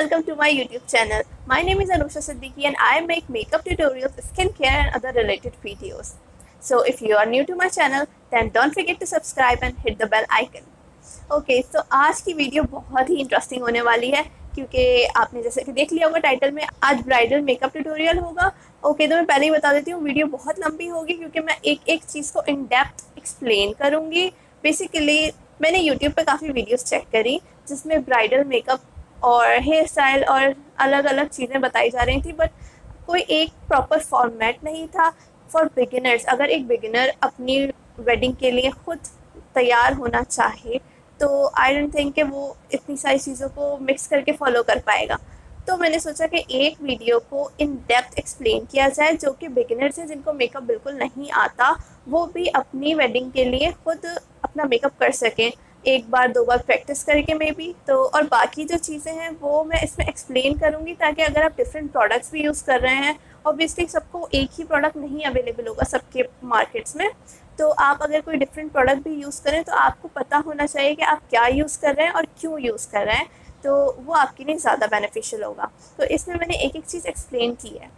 welcome to my YouTube channel. My name is Anusha Siddiqui and I make makeup tutorials, skincare and other related videos. So if you are new to my channel, then don't forget to subscribe and hit the bell icon. Okay, so आज की video बहुत ही interesting होने वाली है क्योंकि आपने जैसे कि देख लिया होगा टाइटल में, आज ब्राइडल मेकअप ट्यूटोरियल होगा। ओके, तो मैं पहले ही बता देती हूँ, वीडियो बहुत लंबी होगी क्योंकि मैं एक एक चीज़ को इन डेप्थ एक्सप्लेन करूँगी। बेसिकली मैंने यूट्यूब पे काफ़ी वीडियोस चेक करी जिसमें ब्राइडल मेकअप और हेयर स्टाइल और अलग अलग चीज़ें बताई जा रही थी, बट कोई एक प्रॉपर फॉर्मेट नहीं था फॉर बिगिनर्स। अगर एक बिगिनर अपनी वेडिंग के लिए खुद तैयार होना चाहे तो आई डोंट थिंक कि वो इतनी सारी चीज़ों को मिक्स करके फॉलो कर पाएगा। तो मैंने सोचा कि एक वीडियो को इन डेप्थ एक्सप्लेन किया जाए, जो कि बिगिनर्स हैं जिनको मेकअप बिल्कुल नहीं आता, वो भी अपनी वेडिंग के लिए खुद अपना मेकअप कर सकें, एक बार दो बार प्रैक्टिस करके मे बी। तो और बाकी जो चीज़ें हैं वो मैं इसमें एक्सप्लेन करूँगी, ताकि अगर आप डिफरेंट प्रोडक्ट्स भी यूज़ कर रहे हैं, ऑब्वियसली सबको एक ही प्रोडक्ट नहीं अवेलेबल होगा सबके मार्केट्स में, तो आप अगर कोई डिफरेंट प्रोडक्ट भी यूज़ करें तो आपको पता होना चाहिए कि आप क्या यूज़ कर रहे हैं और क्यों यूज़ कर रहे हैं, तो वो आपके लिए ज़्यादा बेनिफिशियल होगा। तो इसमें मैंने एक एक चीज़ एक्सप्लेन की है।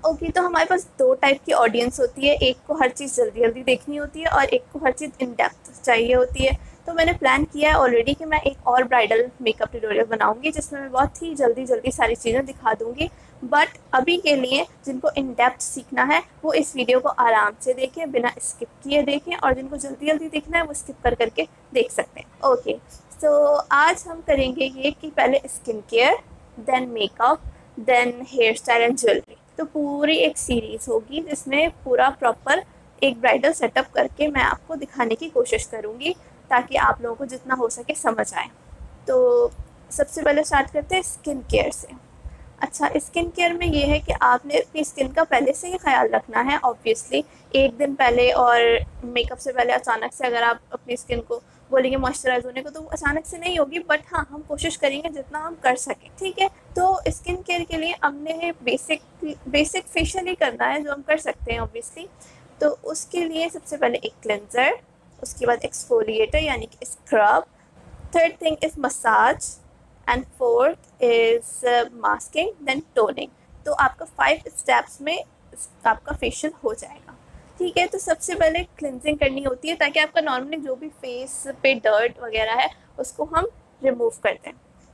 ओके, तो हमारे पास दो टाइप की ऑडियंस होती है, एक को हर चीज़ जल्दी जल्दी देखनी होती है और एक को हर चीज़ इन डेप्थ चाहिए होती है। तो मैंने प्लान किया है ऑलरेडी कि मैं एक और ब्राइडल मेकअप ट्यूटोरियल बनाऊंगी जिसमें मैं बहुत ही जल्दी जल्दी सारी चीज़ें दिखा दूंगी। बट अभी के लिए जिनको इन डेप्थ सीखना है वो इस वीडियो को आराम से देखें, बिना स्किप किए देखें, और जिनको जल्दी जल्दी देखना है वो स्किप कर करके देख सकते हैं। ओके, तो आज हम करेंगे ये कि पहले skin care, then makeup, then hair style and jewellery. तो पूरी एक सीरीज़ होगी जिसमें पूरा प्रॉपर एक ब्राइडल सेटअप करके मैं आपको दिखाने की कोशिश करूँगी, ताकि आप लोगों को जितना हो सके समझ आए। तो सबसे पहले स्टार्ट करते हैं स्किन केयर से। अच्छा, स्किन केयर में ये है कि आपने अपनी स्किन का पहले से ही ख्याल रखना है। ऑब्वियसली एक दिन पहले और मेकअप से पहले अचानक से अगर आप अपनी स्किन को बोलेंगे मॉइस्चराइज होने को, तो अचानक से नहीं होगी, बट हाँ, हम कोशिश करेंगे जितना हम कर सकें। ठीक है, तो स्किन केयर के लिए हमने बेसिक फेशियल ही करना है जो हम कर सकते हैं ऑब्वियसली। तो उसके लिए सबसे पहले एक क्लेंजर, उसके बाद एक्सफोलिएटर यानी कि scrub, third thing is massage, and fourth is masking, then toning. तो आपका 5 स्टेप्स में आपका फेशियल हो जाएगा। ठीक है, तो सबसे पहले क्लिनजिंग करनी होती है ताकि आपका नॉर्मली जो भी फेस पे डर्ट वगैरह है उसको हम रिमूव कर दें।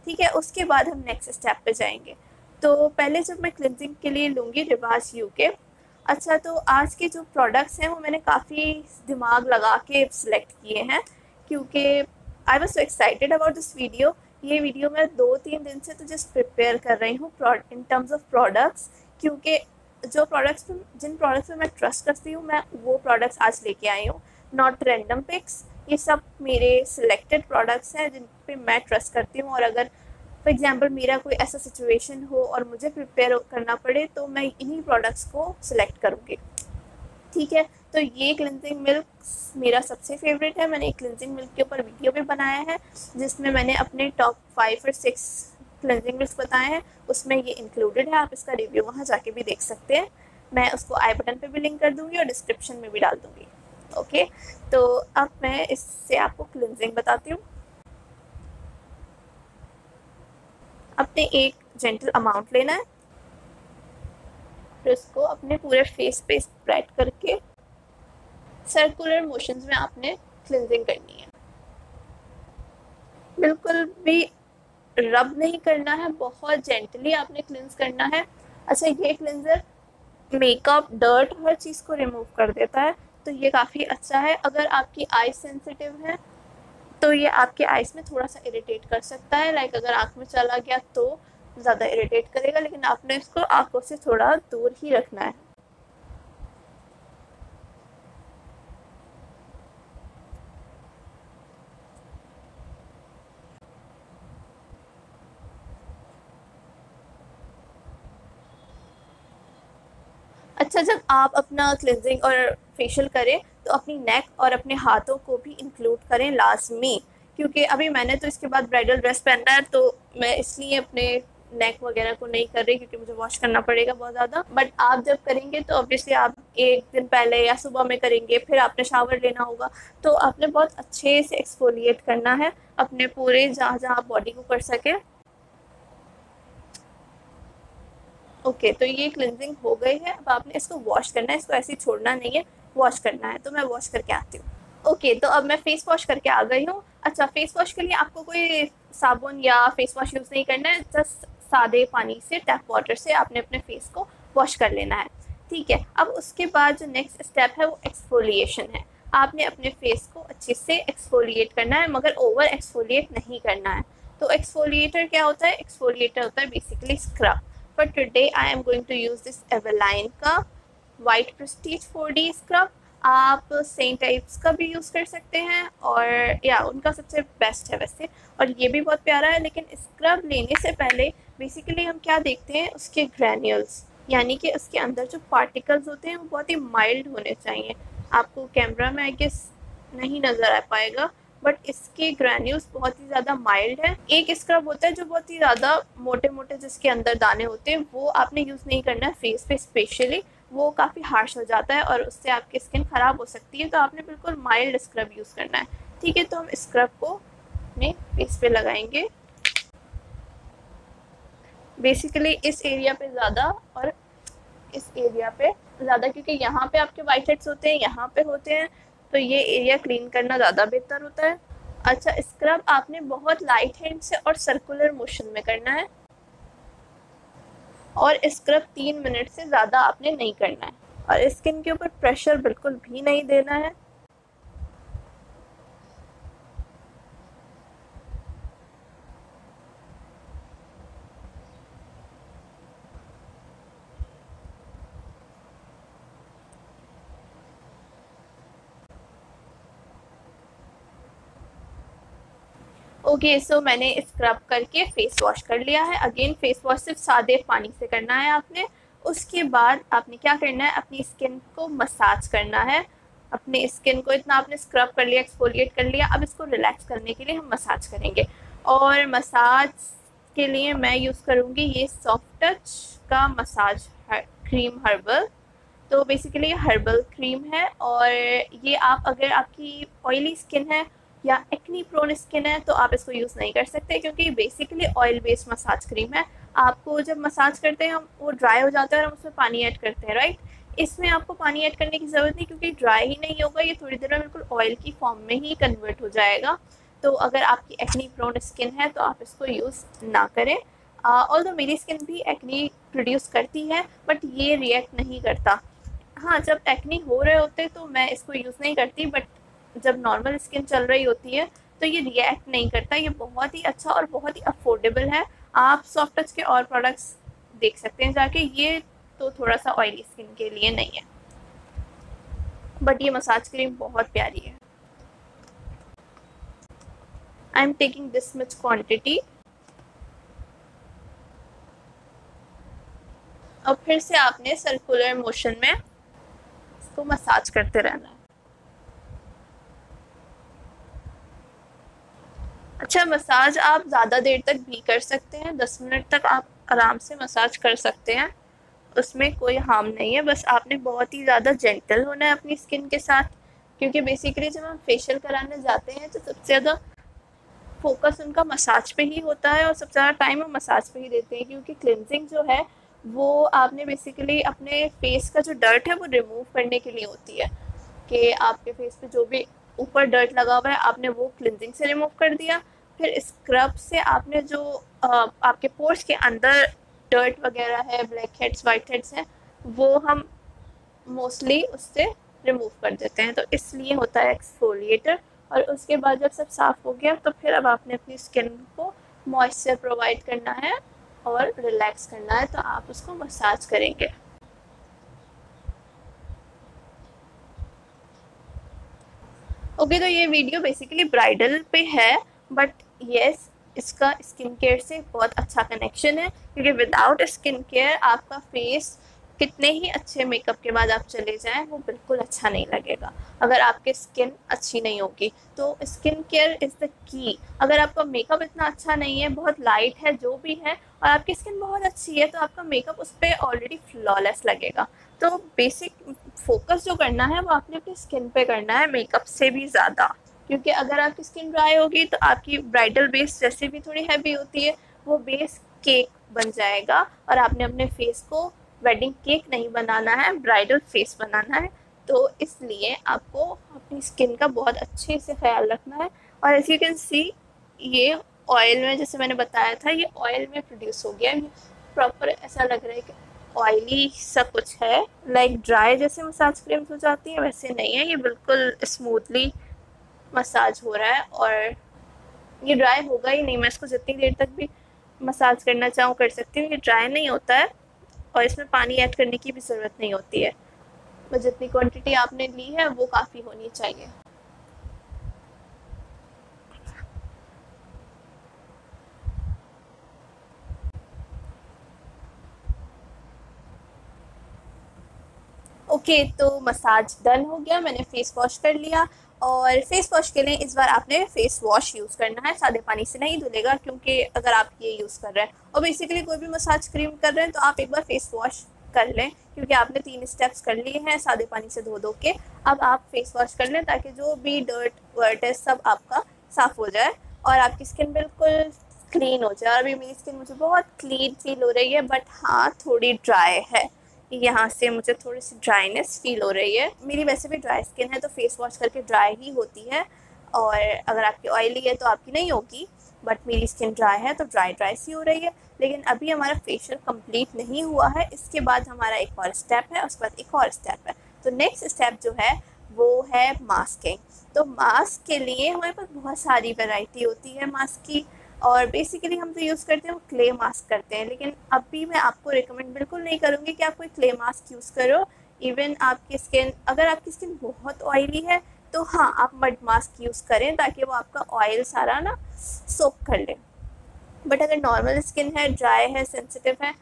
ठीक है, उसके बाद हम नेक्स्ट स्टेप पे जाएंगे। तो पहले जब मैं क्लिनजिंग के लिए लूँगी रिवाज यू के। अच्छा, तो आज के जो प्रोडक्ट्स हैं वो मैंने काफ़ी दिमाग लगा के सिलेक्ट किए हैं क्योंकि I was so excited about this video. ये वीडियो मैं 2-3 दिन से तो जस्ट प्रिपेयर कर रही हूँ इन टर्म्स ऑफ प्रोडक्ट्स, क्योंकि जिन प्रोडक्ट्स पे मैं ट्रस्ट करती हूँ मैं वो प्रोडक्ट्स आज लेके आई हूँ, नॉट रैंडम पिक्स। ये सब मेरे सिलेक्टेड प्रोडक्ट्स हैं जिन पे मैं ट्रस्ट करती हूँ, और अगर फॉर एग्जाम्पल मेरा कोई ऐसा सिचुएशन हो और मुझे प्रिपेयर करना पड़े तो मैं इन्हीं प्रोडक्ट्स को सिलेक्ट करूँगी। ठीक है, तो ये क्लिनजिंग मिल्क मेरा सबसे फेवरेट है। मैंने एक क्लिनजिंग मिल्क के ऊपर वीडियो भी बनाया है जिसमें मैंने अपने टॉप 5 और 6 क्लिनजिंग मिल्क बताए हैं, उसमें ये इंक्लूडेड है। आप इसका रिव्यू वहाँ जाके भी देख सकते हैं, मैं उसको आई बटन पे भी लिंक कर दूँगी और डिस्क्रिप्शन में भी डाल दूँगी। ओके, तो अब मैं इससे आपको क्लिनजिंग बताती हूँ। अपने एक जेंटल अमाउंट लेना है, फिर उसको अपने पूरे फेस पे स्प्रेड करके सर्कुलर मोशंस में आपने क्लिनजिंग करनी है। बिल्कुल भी रब नहीं करना है, बहुत जेंटली आपने क्लिंज करना है। अच्छा, ये क्लिंजर मेकअप डर्ट हर चीज़ को रिमूव कर देता है, तो ये काफ़ी अच्छा है। अगर आपकी आईज सेंसिटिव है तो ये आपके आइज़ में थोड़ा सा इरिटेट कर सकता है, लाइक अगर आँख में चला गया तो ज़्यादा इरिटेट करेगा, लेकिन आपने इसको आँखों से थोड़ा दूर ही रखना है। अच्छा, जब आप अपना क्लिनजिंग और फेशियल करें तो अपनी नेक और अपने हाथों को भी इंक्लूड करें लाजमी, क्योंकि अभी मैंने तो इसके बाद ब्राइडल ड्रेस पहनना है तो मैं इसलिए अपने नेक वगैरह को नहीं कर रही क्योंकि मुझे वॉश करना पड़ेगा बहुत ज़्यादा। बट आप जब करेंगे तो ऑब्वियसली आप एक दिन पहले या सुबह में करेंगे, फिर आपने शावर लेना होगा, तो आपने बहुत अच्छे से एक्सफोलिएट करना है अपने पूरे जहाँ जहाँ आप बॉडी को कर सके। ओके, तो ये क्लिनजिंग हो गई है। अब आपने इसको वॉश करना है, इसको ऐसे ही छोड़ना नहीं है, वॉश करना है। तो मैं वॉश करके आती हूँ। ओके, तो अब मैं फेस वॉश करके आ गई हूँ। अच्छा, फेस वॉश के लिए आपको कोई साबुन या फेस वॉश यूज़ नहीं करना है, जस्ट सादे पानी से, टैप वाटर से आपने अपने फेस को वॉश कर लेना है। ठीक है, अब उसके बाद जो नेक्स्ट स्टेप है वो एक्सफोलिएशन है। आपने अपने फेस को अच्छे से एक्सफोलिएट करना है, मगर ओवर एक्सफोलिएट नहीं करना है। तो एक्सफोलिएटर क्या होता है? एक्सफोलिएटर होता है basically scrub. For today I am going to use this Eveline का White Prestige 4D स्क्रब। आप सेंट टाइप्स का भी यूज़ कर सकते हैं, और या उनका सबसे बेस्ट है वैसे, और ये भी बहुत प्यारा है। लेकिन स्क्रब लेने से पहले बेसिकली हम क्या देखते हैं, उसके ग्रैन्यूल्स, यानी कि उसके अंदर जो पार्टिकल्स होते हैं वो बहुत ही माइल्ड होने चाहिए। आपको कैमरा में आई गेस नहीं नज़र आ पाएगा, बट इसके ग्रैन्यूल्स बहुत ही ज़्यादा माइल्ड है। एक स्क्रब होता है जो बहुत ही ज़्यादा मोटे मोटे, जिसके अंदर दाने होते हैं, वो आपने यूज़ नहीं करना है फेस पे स्पेशली, वो काफ़ी हार्श हो जाता है और उससे आपकी स्किन ख़राब हो सकती है। तो आपने बिल्कुल माइल्ड स्क्रब यूज़ करना है। ठीक है, तो हम स्क्रब को अपने फेस पे लगाएंगे, बेसिकली इस एरिया पे ज़्यादा और इस एरिया पे ज़्यादा, क्योंकि यहाँ पे आपके वाइट हेड्स होते हैं, यहाँ पे होते हैं, तो ये एरिया क्लीन करना ज़्यादा बेहतर होता है। अच्छा, स्क्रब आपने बहुत लाइट हैंड से और सर्कुलर मोशन में करना है, और स्क्रब 3 मिनट से ज़्यादा आपने नहीं करना है, और स्किन के ऊपर प्रेशर बिल्कुल भी नहीं देना है। ओके, सो मैंने स्क्रब करके फेस वॉश कर लिया है। अगेन फेस वॉश सिर्फ सादे पानी से करना है आपने। उसके बाद आपने क्या करना है, अपनी स्किन को मसाज करना है। अपने स्किन को इतना आपने स्क्रब कर लिया, एक्सफोलिएट कर लिया, अब इसको रिलैक्स करने के लिए हम मसाज करेंगे। और मसाज के लिए मैं यूज़ करूँगी ये सॉफ्ट टच का मसाज क्रीम हर्बल। तो बेसिकली ये हर्बल क्रीम है, और ये आप अगर आपकी ऑयली स्किन है या एक्नी प्रोन स्किन है तो आप इसको यूज़ नहीं कर सकते, क्योंकि basically oil based massage cream है। आपको जब मसाज करते हैं हम, वो ड्राई हो जाता है और हम उसमें पानी ऐड करते हैं, राइट। इसमें आपको पानी ऐड करने की ज़रूरत नहीं, क्योंकि ड्राई ही नहीं होगा, ये थोड़ी देर में बिल्कुल ऑयल की फॉर्म में ही कन्वर्ट हो जाएगा। तो अगर आपकी एक्नी प्रोन स्किन है तो आप इसको यूज़ ना करें। ऑल्दो मेरी स्किन भी एक्नी प्रोड्यूस करती है, बट ये रिएक्ट नहीं करता। हाँ, जब एक्नी हो रहे होते तो मैं इसको यूज़ नहीं करती, बट जब नॉर्मल स्किन चल रही होती है तो ये रिएक्ट नहीं करता। ये बहुत ही अच्छा और बहुत ही अफोर्डेबल है। आप सॉफ्ट टच के और प्रोडक्ट्स देख सकते हैं जाके, ये तो थोड़ा सा ऑयली स्किन के लिए नहीं है, बट ये मसाज क्रीम बहुत प्यारी है। I am taking this much quantity. और फिर से आपने सर्कुलर मोशन में इसको मसाज करते रहना है। अच्छा, मसाज आप ज़्यादा देर तक भी कर सकते हैं, 10 मिनट तक आप आराम से मसाज कर सकते हैं, उसमें कोई हार्म नहीं है। बस आपने बहुत ही ज़्यादा जेंटल होना है अपनी स्किन के साथ, क्योंकि बेसिकली जब हम फेशियल कराने जाते हैं तो सबसे ज़्यादा फोकस उनका मसाज पे ही होता है, और सबसे ज़्यादा टाइम हम मसाज पे ही देते हैं, क्योंकि क्लिनजिंग जो है वो आपने बेसिकली अपने फेस का जो डर्ट है वो रिमूव करने के लिए होती है, कि आपके फेस पे जो भी ऊपर डर्ट लगा हुआ है आपने वो क्लिनजिंग से रिमूव कर दिया। फिर स्क्रब से आपने जो आपके पोर्स के अंदर डर्ट वगैरह है, ब्लैक हेड्स, वाइट हेड्स हैं, वो हम मोस्टली उससे रिमूव कर देते हैं। तो इसलिए होता है एक्सफोलिएटर। और उसके बाद जब सब साफ़ हो गया तो फिर अब आपने अपनी स्किन को मॉइस्चर प्रोवाइड करना है और रिलैक्स करना है, तो आप उसको मसाज करेंगे। ओके, तो ये वीडियो बेसिकली ब्राइडल पे है, बट येस, इसका स्किन केयर से बहुत अच्छा कनेक्शन है, क्योंकि विदाउट स्किन केयर आपका फेस कितने ही अच्छे मेकअप के बाद आप चले जाएं वो बिल्कुल अच्छा नहीं लगेगा, अगर आपकी स्किन अच्छी नहीं होगी। तो स्किन केयर इज़ द की। अगर आपका मेकअप इतना अच्छा नहीं है, बहुत लाइट है, जो भी है, और आपकी स्किन बहुत अच्छी है, तो आपका मेकअप उस पर ऑलरेडी फ्लॉलेस लगेगा। तो बेसिक फोकस जो करना है वो आपने अपनी स्किन पे करना है, मेकअप से भी ज़्यादा, क्योंकि अगर आपकी स्किन ड्राई होगी तो आपकी ब्राइडल बेस जैसे भी थोड़ी हैवी होती है, वो बेस केक बन जाएगा और आपने अपने फेस को वेडिंग केक नहीं बनाना है, ब्राइडल फेस बनाना है। तो इसलिए आपको अपनी स्किन का बहुत अच्छे से ख्याल रखना है। और एज यू कैन सी, ये ऑयल में, जैसे मैंने बताया था, ये ऑयल में प्रोड्यूस हो गया। प्रॉपर ऐसा लग रहा है कि ऑयली सा कुछ है, लाइक ड्राई जैसे मसाज क्रीम्स हो जाती है वैसे नहीं है, ये बिल्कुल स्मूथली मसाज हो रहा है। और ये ड्राई होगा ही नहीं, मैं इसको जितनी देर तक भी मसाज करना चाहूँ कर सकती हूँ, ये ड्राई नहीं होता है और इसमें पानी ऐड करने की भी ज़रूरत नहीं होती है। बस जितनी क्वांटिटी आपने ली है वो काफ़ी होनी चाहिए। ओके, तो मसाज डन हो गया, मैंने फेस वॉश कर लिया। और फेस वॉश के लिए इस बार आपने फेस वॉश यूज़ करना है, सादे पानी से नहीं धुलेगा, क्योंकि अगर आप ये यूज़ कर रहे हैं और बेसिकली कोई भी मसाज क्रीम कर रहे हैं तो आप एक बार फेस वॉश कर लें, क्योंकि आपने 3 स्टेप्स कर लिए हैं सादे पानी से धो के। अब आप फेस वॉश कर लें ताकि जो भी डर्ट वर्ट है सब आपका साफ़ हो जाए और आपकी स्किन बिल्कुल क्लीन हो जाए। और अभी मेरी स्किन मुझे बहुत क्लीन फील हो रही है, बट हाँ थोड़ी ड्राई है, यहाँ से मुझे थोड़ी सी ड्राइनेस फील हो रही है। मेरी वैसे भी ड्राई स्किन है तो फेस वॉश करके ड्राई ही होती है, और अगर आपकी ऑयली है तो आपकी नहीं होगी, बट मेरी स्किन ड्राई है तो ड्राई सी हो रही है। लेकिन अभी हमारा फेशियल कंप्लीट नहीं हुआ है, इसके बाद हमारा एक और स्टेप है, उसके बाद एक और स्टेप है। तो नेक्स्ट स्टेप जो है वो है मास्किंग। तो मास्क के लिए हमारे पास बहुत सारी वैरायटी होती है मास्क की, और बेसिकली हम जो यूज़ करते हैं वो क्ले मास्क करते हैं। लेकिन अभी मैं आपको रिकमेंड बिल्कुल नहीं करूँगी कि आप कोई क्ले मास्क यूज़ करो। इवन आपकी स्किन, अगर आपकी स्किन बहुत ऑयली है तो हाँ आप मड मास्क यूज़ करें ताकि वो आपका ऑयल सारा ना सोक कर ले। बट अगर नॉर्मल स्किन है, ड्राई है, सेंसिटिव है,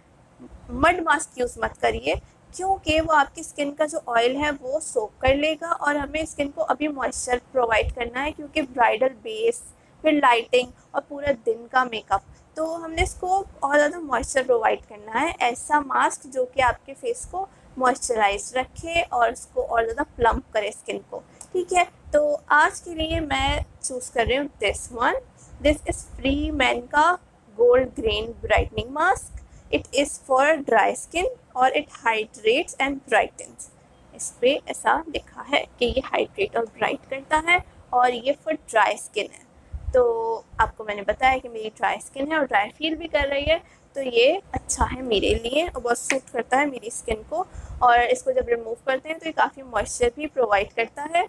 मड मास्क यूज़ मत करिए, क्योंकि वो आपकी स्किन का जो ऑयल है वो सोक कर लेगा। और हमें स्किन को अभी मॉइस्चर प्रोवाइड करना है, क्योंकि ब्राइडल बेस, फिर लाइटिंग और पूरा दिन का मेकअप, तो हमने इसको और ज़्यादा मॉइस्चर प्रोवाइड करना है। ऐसा मास्क जो कि आपके फेस को मॉइस्चराइज रखे और उसको और ज़्यादा प्लम्प करे स्किन को, ठीक है। तो आज के लिए मैं चूज़ कर रही हूँ this one. This is Freeman का gold grain brightening mask. It is for dry skin और इट हाइड्रेट्स एंड ब्राइटन्स। इस पर ऐसा लिखा है कि ये हाइड्रेट और ब्राइट करता है और ये फॉर ड्राई स्किन है। तो आपको मैंने बताया कि मेरी ड्राई स्किन है और ड्राई फील भी कर रही है, तो ये अच्छा है मेरे लिए और बहुत सूट करता है मेरी स्किन को। और इसको जब रिमूव करते हैं तो ये काफ़ी मॉइस्चर भी प्रोवाइड करता है।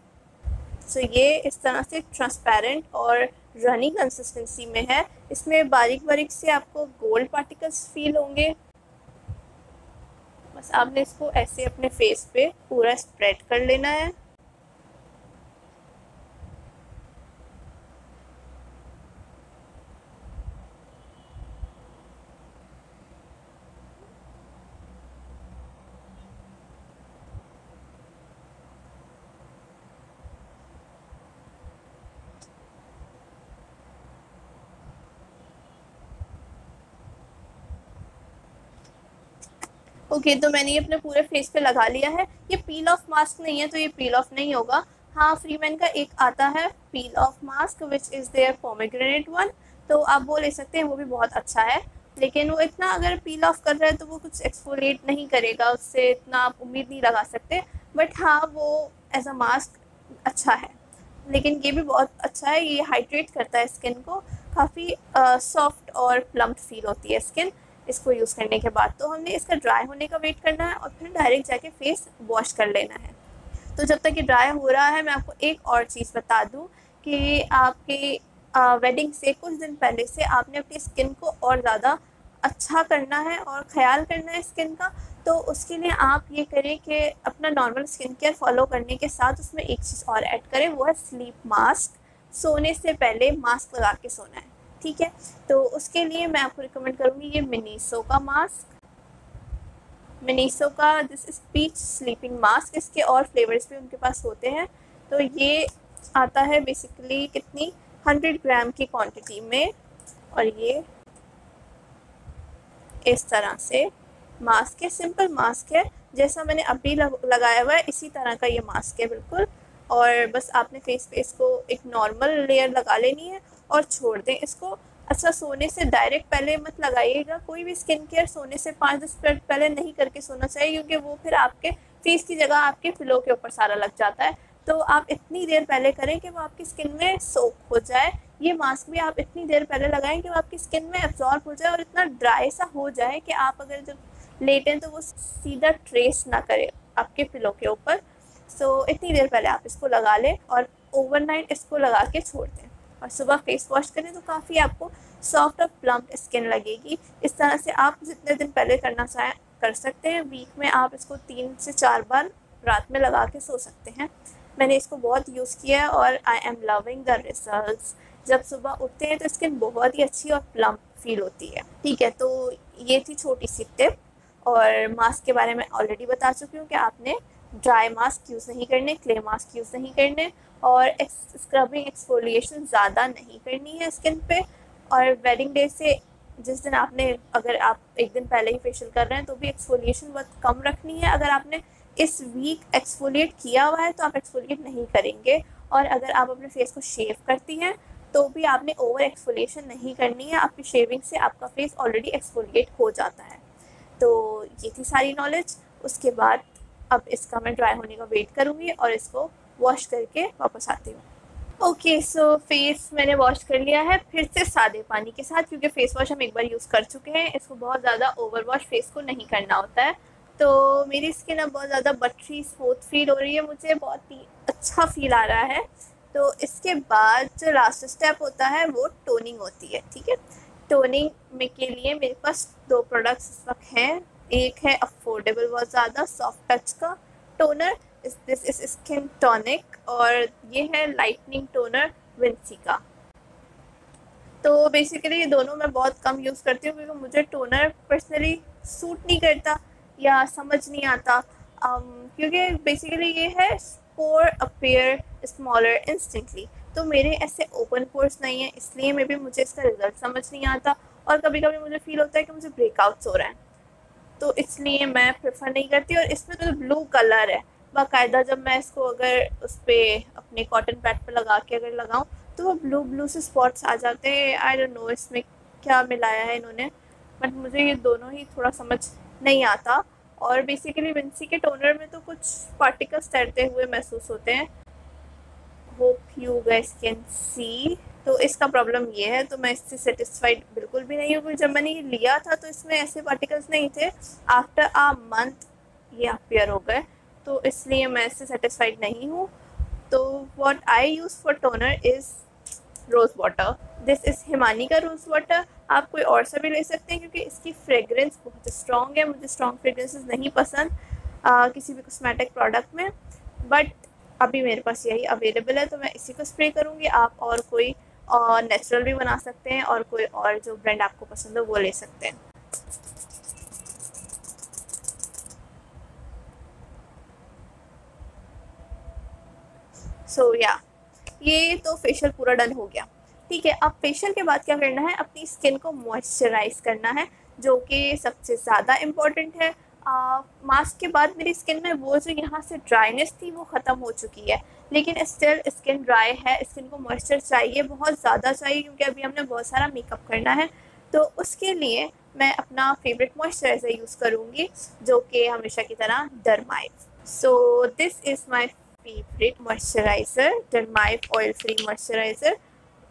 सो ये इस तरह से ट्रांसपेरेंट और रनी कंसिस्टेंसी में है। इसमें बारीक बारीक से आपको गोल्ड पार्टिकल्स फील होंगे। बस आपने इसको ऐसे अपने फेस पे पूरा स्प्रेड कर लेना है। ओके, तो मैंने ये अपने पूरे फेस पे लगा लिया है। ये पील ऑफ मास्क नहीं है तो ये पील ऑफ नहीं होगा। हाँ, फ्रीमैन का एक आता है peel off mask which is their pomegranate one, तो आप वो ले सकते हैं, वो भी बहुत अच्छा है। लेकिन वो इतना अगर पील ऑफ कर रहा है तो वो कुछ एक्सफोलिएट नहीं करेगा, उससे इतना आप उम्मीद नहीं लगा सकते। बट हाँ, वो एज अ मास्क अच्छा है। लेकिन ये भी बहुत अच्छा है, ये हाइड्रेट करता है स्किन को, काफ़ी सॉफ्ट और प्लम्प फील होती है स्किन इसको यूज़ करने के बाद। तो हमने इसका ड्राई होने का वेट करना है और फिर डायरेक्ट जाके फेस वॉश कर लेना है। तो जब तक ये ड्राई हो रहा है, मैं आपको एक और चीज़ बता दूं कि आपके वेडिंग से कुछ दिन पहले से आपने अपनी स्किन को और ज़्यादा अच्छा करना है और ख्याल करना है स्किन का। तो उसके लिए आप ये करें कि अपना नॉर्मल स्किन केयर फॉलो करने के साथ उसमें एक चीज़ और ऐड करें, वो है स्लीप मास्क। सोने से पहले मास्क लगा के सोना है, ठीक है। तो उसके लिए मैं आपको रिकमेंड करूँगी ये मिनीसो का मास्क, मिनीसो का this is peach sleeping mask. इसके और फ्लेवर्स भी उनके पास होते हैं। तो ये आता है बेसिकली कितनी 100 ग्राम की क्वांटिटी में, और ये इस तरह से मास्क है, सिंपल मास्क है, जैसा मैंने अभी लगाया हुआ है इसी तरह का ये मास्क है बिल्कुल। और बस आपने फेस पे इसको एक नॉर्मल लेयर लगा लेनी है और छोड़ दें इसको अच्छा, सोने से डायरेक्ट पहले मत लगाइएगा, कोई भी स्किन केयर सोने से 5-10 मिनट पहले नहीं करके सोना चाहिए, क्योंकि वो फिर आपके फेस की जगह आपके पिलो के ऊपर सारा लग जाता है। तो आप इतनी देर पहले करें कि वो आपकी स्किन में सोक हो जाए। ये मास्क भी आप इतनी देर पहले लगाएं कि वो आपकी स्किन में एब्जॉर्ब हो जाए और इतना ड्राई सा हो जाए कि आप अगर जब लेटें तो वो सीधा ट्रेस ना करे आपके पिलो के ऊपर। सो इतनी देर पहले आप इसको लगा लें और ओवरनाइट इसको लगा के छोड़ दें और सुबह फेस वॉश करें तो काफ़ी आपको सॉफ्ट और प्लम्प स्किन लगेगी। इस तरह से आप जितने दिन पहले करना चाहें कर सकते हैं। वीक में आप इसको 3 से 4 बार रात में लगा के सो सकते हैं। मैंने इसको बहुत यूज़ किया है और I am loving the results. जब सुबह उठते हैं तो स्किन बहुत ही अच्छी और प्लम्प फील होती है। ठीक है, तो ये थी छोटी सी टिप। और मास्क के बारे में ऑलरेडी बता चुकी हूँ कि आपने ड्राई मास्क यूज़ नहीं करने, क्ले मास्क यूज़ नहीं करने और स्क्रबिंग एक्सफोलिएशन ज़्यादा नहीं करनी है स्किन पे। और वेडिंग डे से जिस दिन आपने, अगर आप एक दिन पहले ही फेशियल कर रहे हैं तो भी एक्सफोलिएशन बहुत कम रखनी है। अगर आपने इस वीक एक्सफोलिएट किया हुआ है तो आप एक्सफोलिएट नहीं करेंगे। और अगर आप अपने फेस को शेव करती हैं तो भी आपने ओवर एक्सफोलिएशन नहीं करनी है। आपकी शेविंग से आपका फेस ऑलरेडी एक्सफोलिएट हो जाता है। तो ये थी सारी नॉलेज। उसके बाद अब इसका मैं ड्राई होने का वेट करूँगी और इसको वॉश करके वापस आती हूँ। ओके, सो फेस मैंने वॉश कर लिया है फिर से सादे पानी के साथ, क्योंकि फेस वॉश हम एक बार यूज़ कर चुके हैं। इसको बहुत ज़्यादा ओवर वॉश फेस को नहीं करना होता है। तो मेरी स्किन अब बहुत ज़्यादा बटरी स्मूथ फील हो रही है, मुझे बहुत ही अच्छा फील आ रहा है। तो इसके बाद जो लास्ट स्टेप होता है वो टोनिंग होती है। ठीक है, टोनिंग में के लिए मेरे पास 2 प्रोडक्ट्स इस वक्त हैं। एक है अफोर्डेबल बहुत ज़्यादा सॉफ्ट टच का toner, this is skin tonic, और ये है लाइटनिंग टोनर विंसी का। तो बेसिकली ये दोनों मैं बहुत कम यूज़ करती हूँ क्योंकि मुझे टोनर पर्सनली सूट नहीं करता या समझ नहीं आता। क्योंकि बेसिकली ये है पोर अपीयर स्मॉलर इंस्टेंटली, तो मेरे ऐसे ओपन पोर्स नहीं है, इसलिए मे भी मुझे इसका रिजल्ट समझ नहीं आता। और कभी कभी मुझे फील होता है कि मुझे ब्रेकआउट्स हो रहे हैं, तो इसलिए मैं प्रेफर नहीं करती। और इसमें तो ब्लू कलर है बाकायदा, जब मैं इसको अगर उस पर अपने कॉटन पैड पे लगा के अगर लगाऊं तो वो ब्लू ब्लू से स्पॉट्स आ जाते हैं। आई डोंट नो इसमें क्या मिलाया है इन्होंने, बट मुझे ये दोनों ही थोड़ा समझ नहीं आता। और बेसिकली विंसी के टोनर में तो कुछ पार्टिकल्स तैरते हुए महसूस होते हैं, hope you guys can see. तो इसका प्रॉब्लम ये है, तो मैं इससे सेटिस्फाइड बिल्कुल भी नहीं हूँ, क्योंकि जब मैंने ये लिया था तो इसमें ऐसे पार्टिकल्स नहीं थे। आफ्टर अ मंथ ये अपीयर हो गए, तो इसलिए मैं इससे सेटिस्फाइड नहीं हूँ। तो what I use for toner is rose water. This is Himani का रोज़ वाटर। आप कोई और सा भी ले सकते हैं क्योंकि इसकी फ्रेगरेंस बहुत स्ट्रॉन्ग है। मुझे स्ट्रॉन्ग फ्रेगरेंसेस नहीं पसंद किसी भी कॉस्मेटिक प्रोडक्ट में, बट अभी मेरे पास यही अवेलेबल है तो मैं इसी को स्प्रे करूँगी। आप और कोई नेचुरल भी बना सकते हैं और कोई और जो ब्रांड आपको पसंद हो वो ले सकते हैं। सो या ये तो फेशियल पूरा डन हो गया। ठीक है, अब फेशियल के बाद क्या करना है, अपनी स्किन को मॉइस्चराइज करना है, जो कि सबसे ज़्यादा इम्पॉर्टेंट है। मास्क के बाद मेरी स्किन में वो जो यहाँ से ड्राइनेस थी वो ख़त्म हो चुकी है, लेकिन स्टिल स्किन ड्राई है। स्किन को मॉइस्चर चाहिए, बहुत ज़्यादा चाहिए, क्योंकि अभी हमने बहुत सारा मेकअप करना है। तो उसके लिए मैं अपना फेवरेट मॉइस्चराइज़र यूज़ करूँगी, जो कि हमेशा की तरह Dermive. So this is my favourite moisturiser, Dermive oil free moisturiser.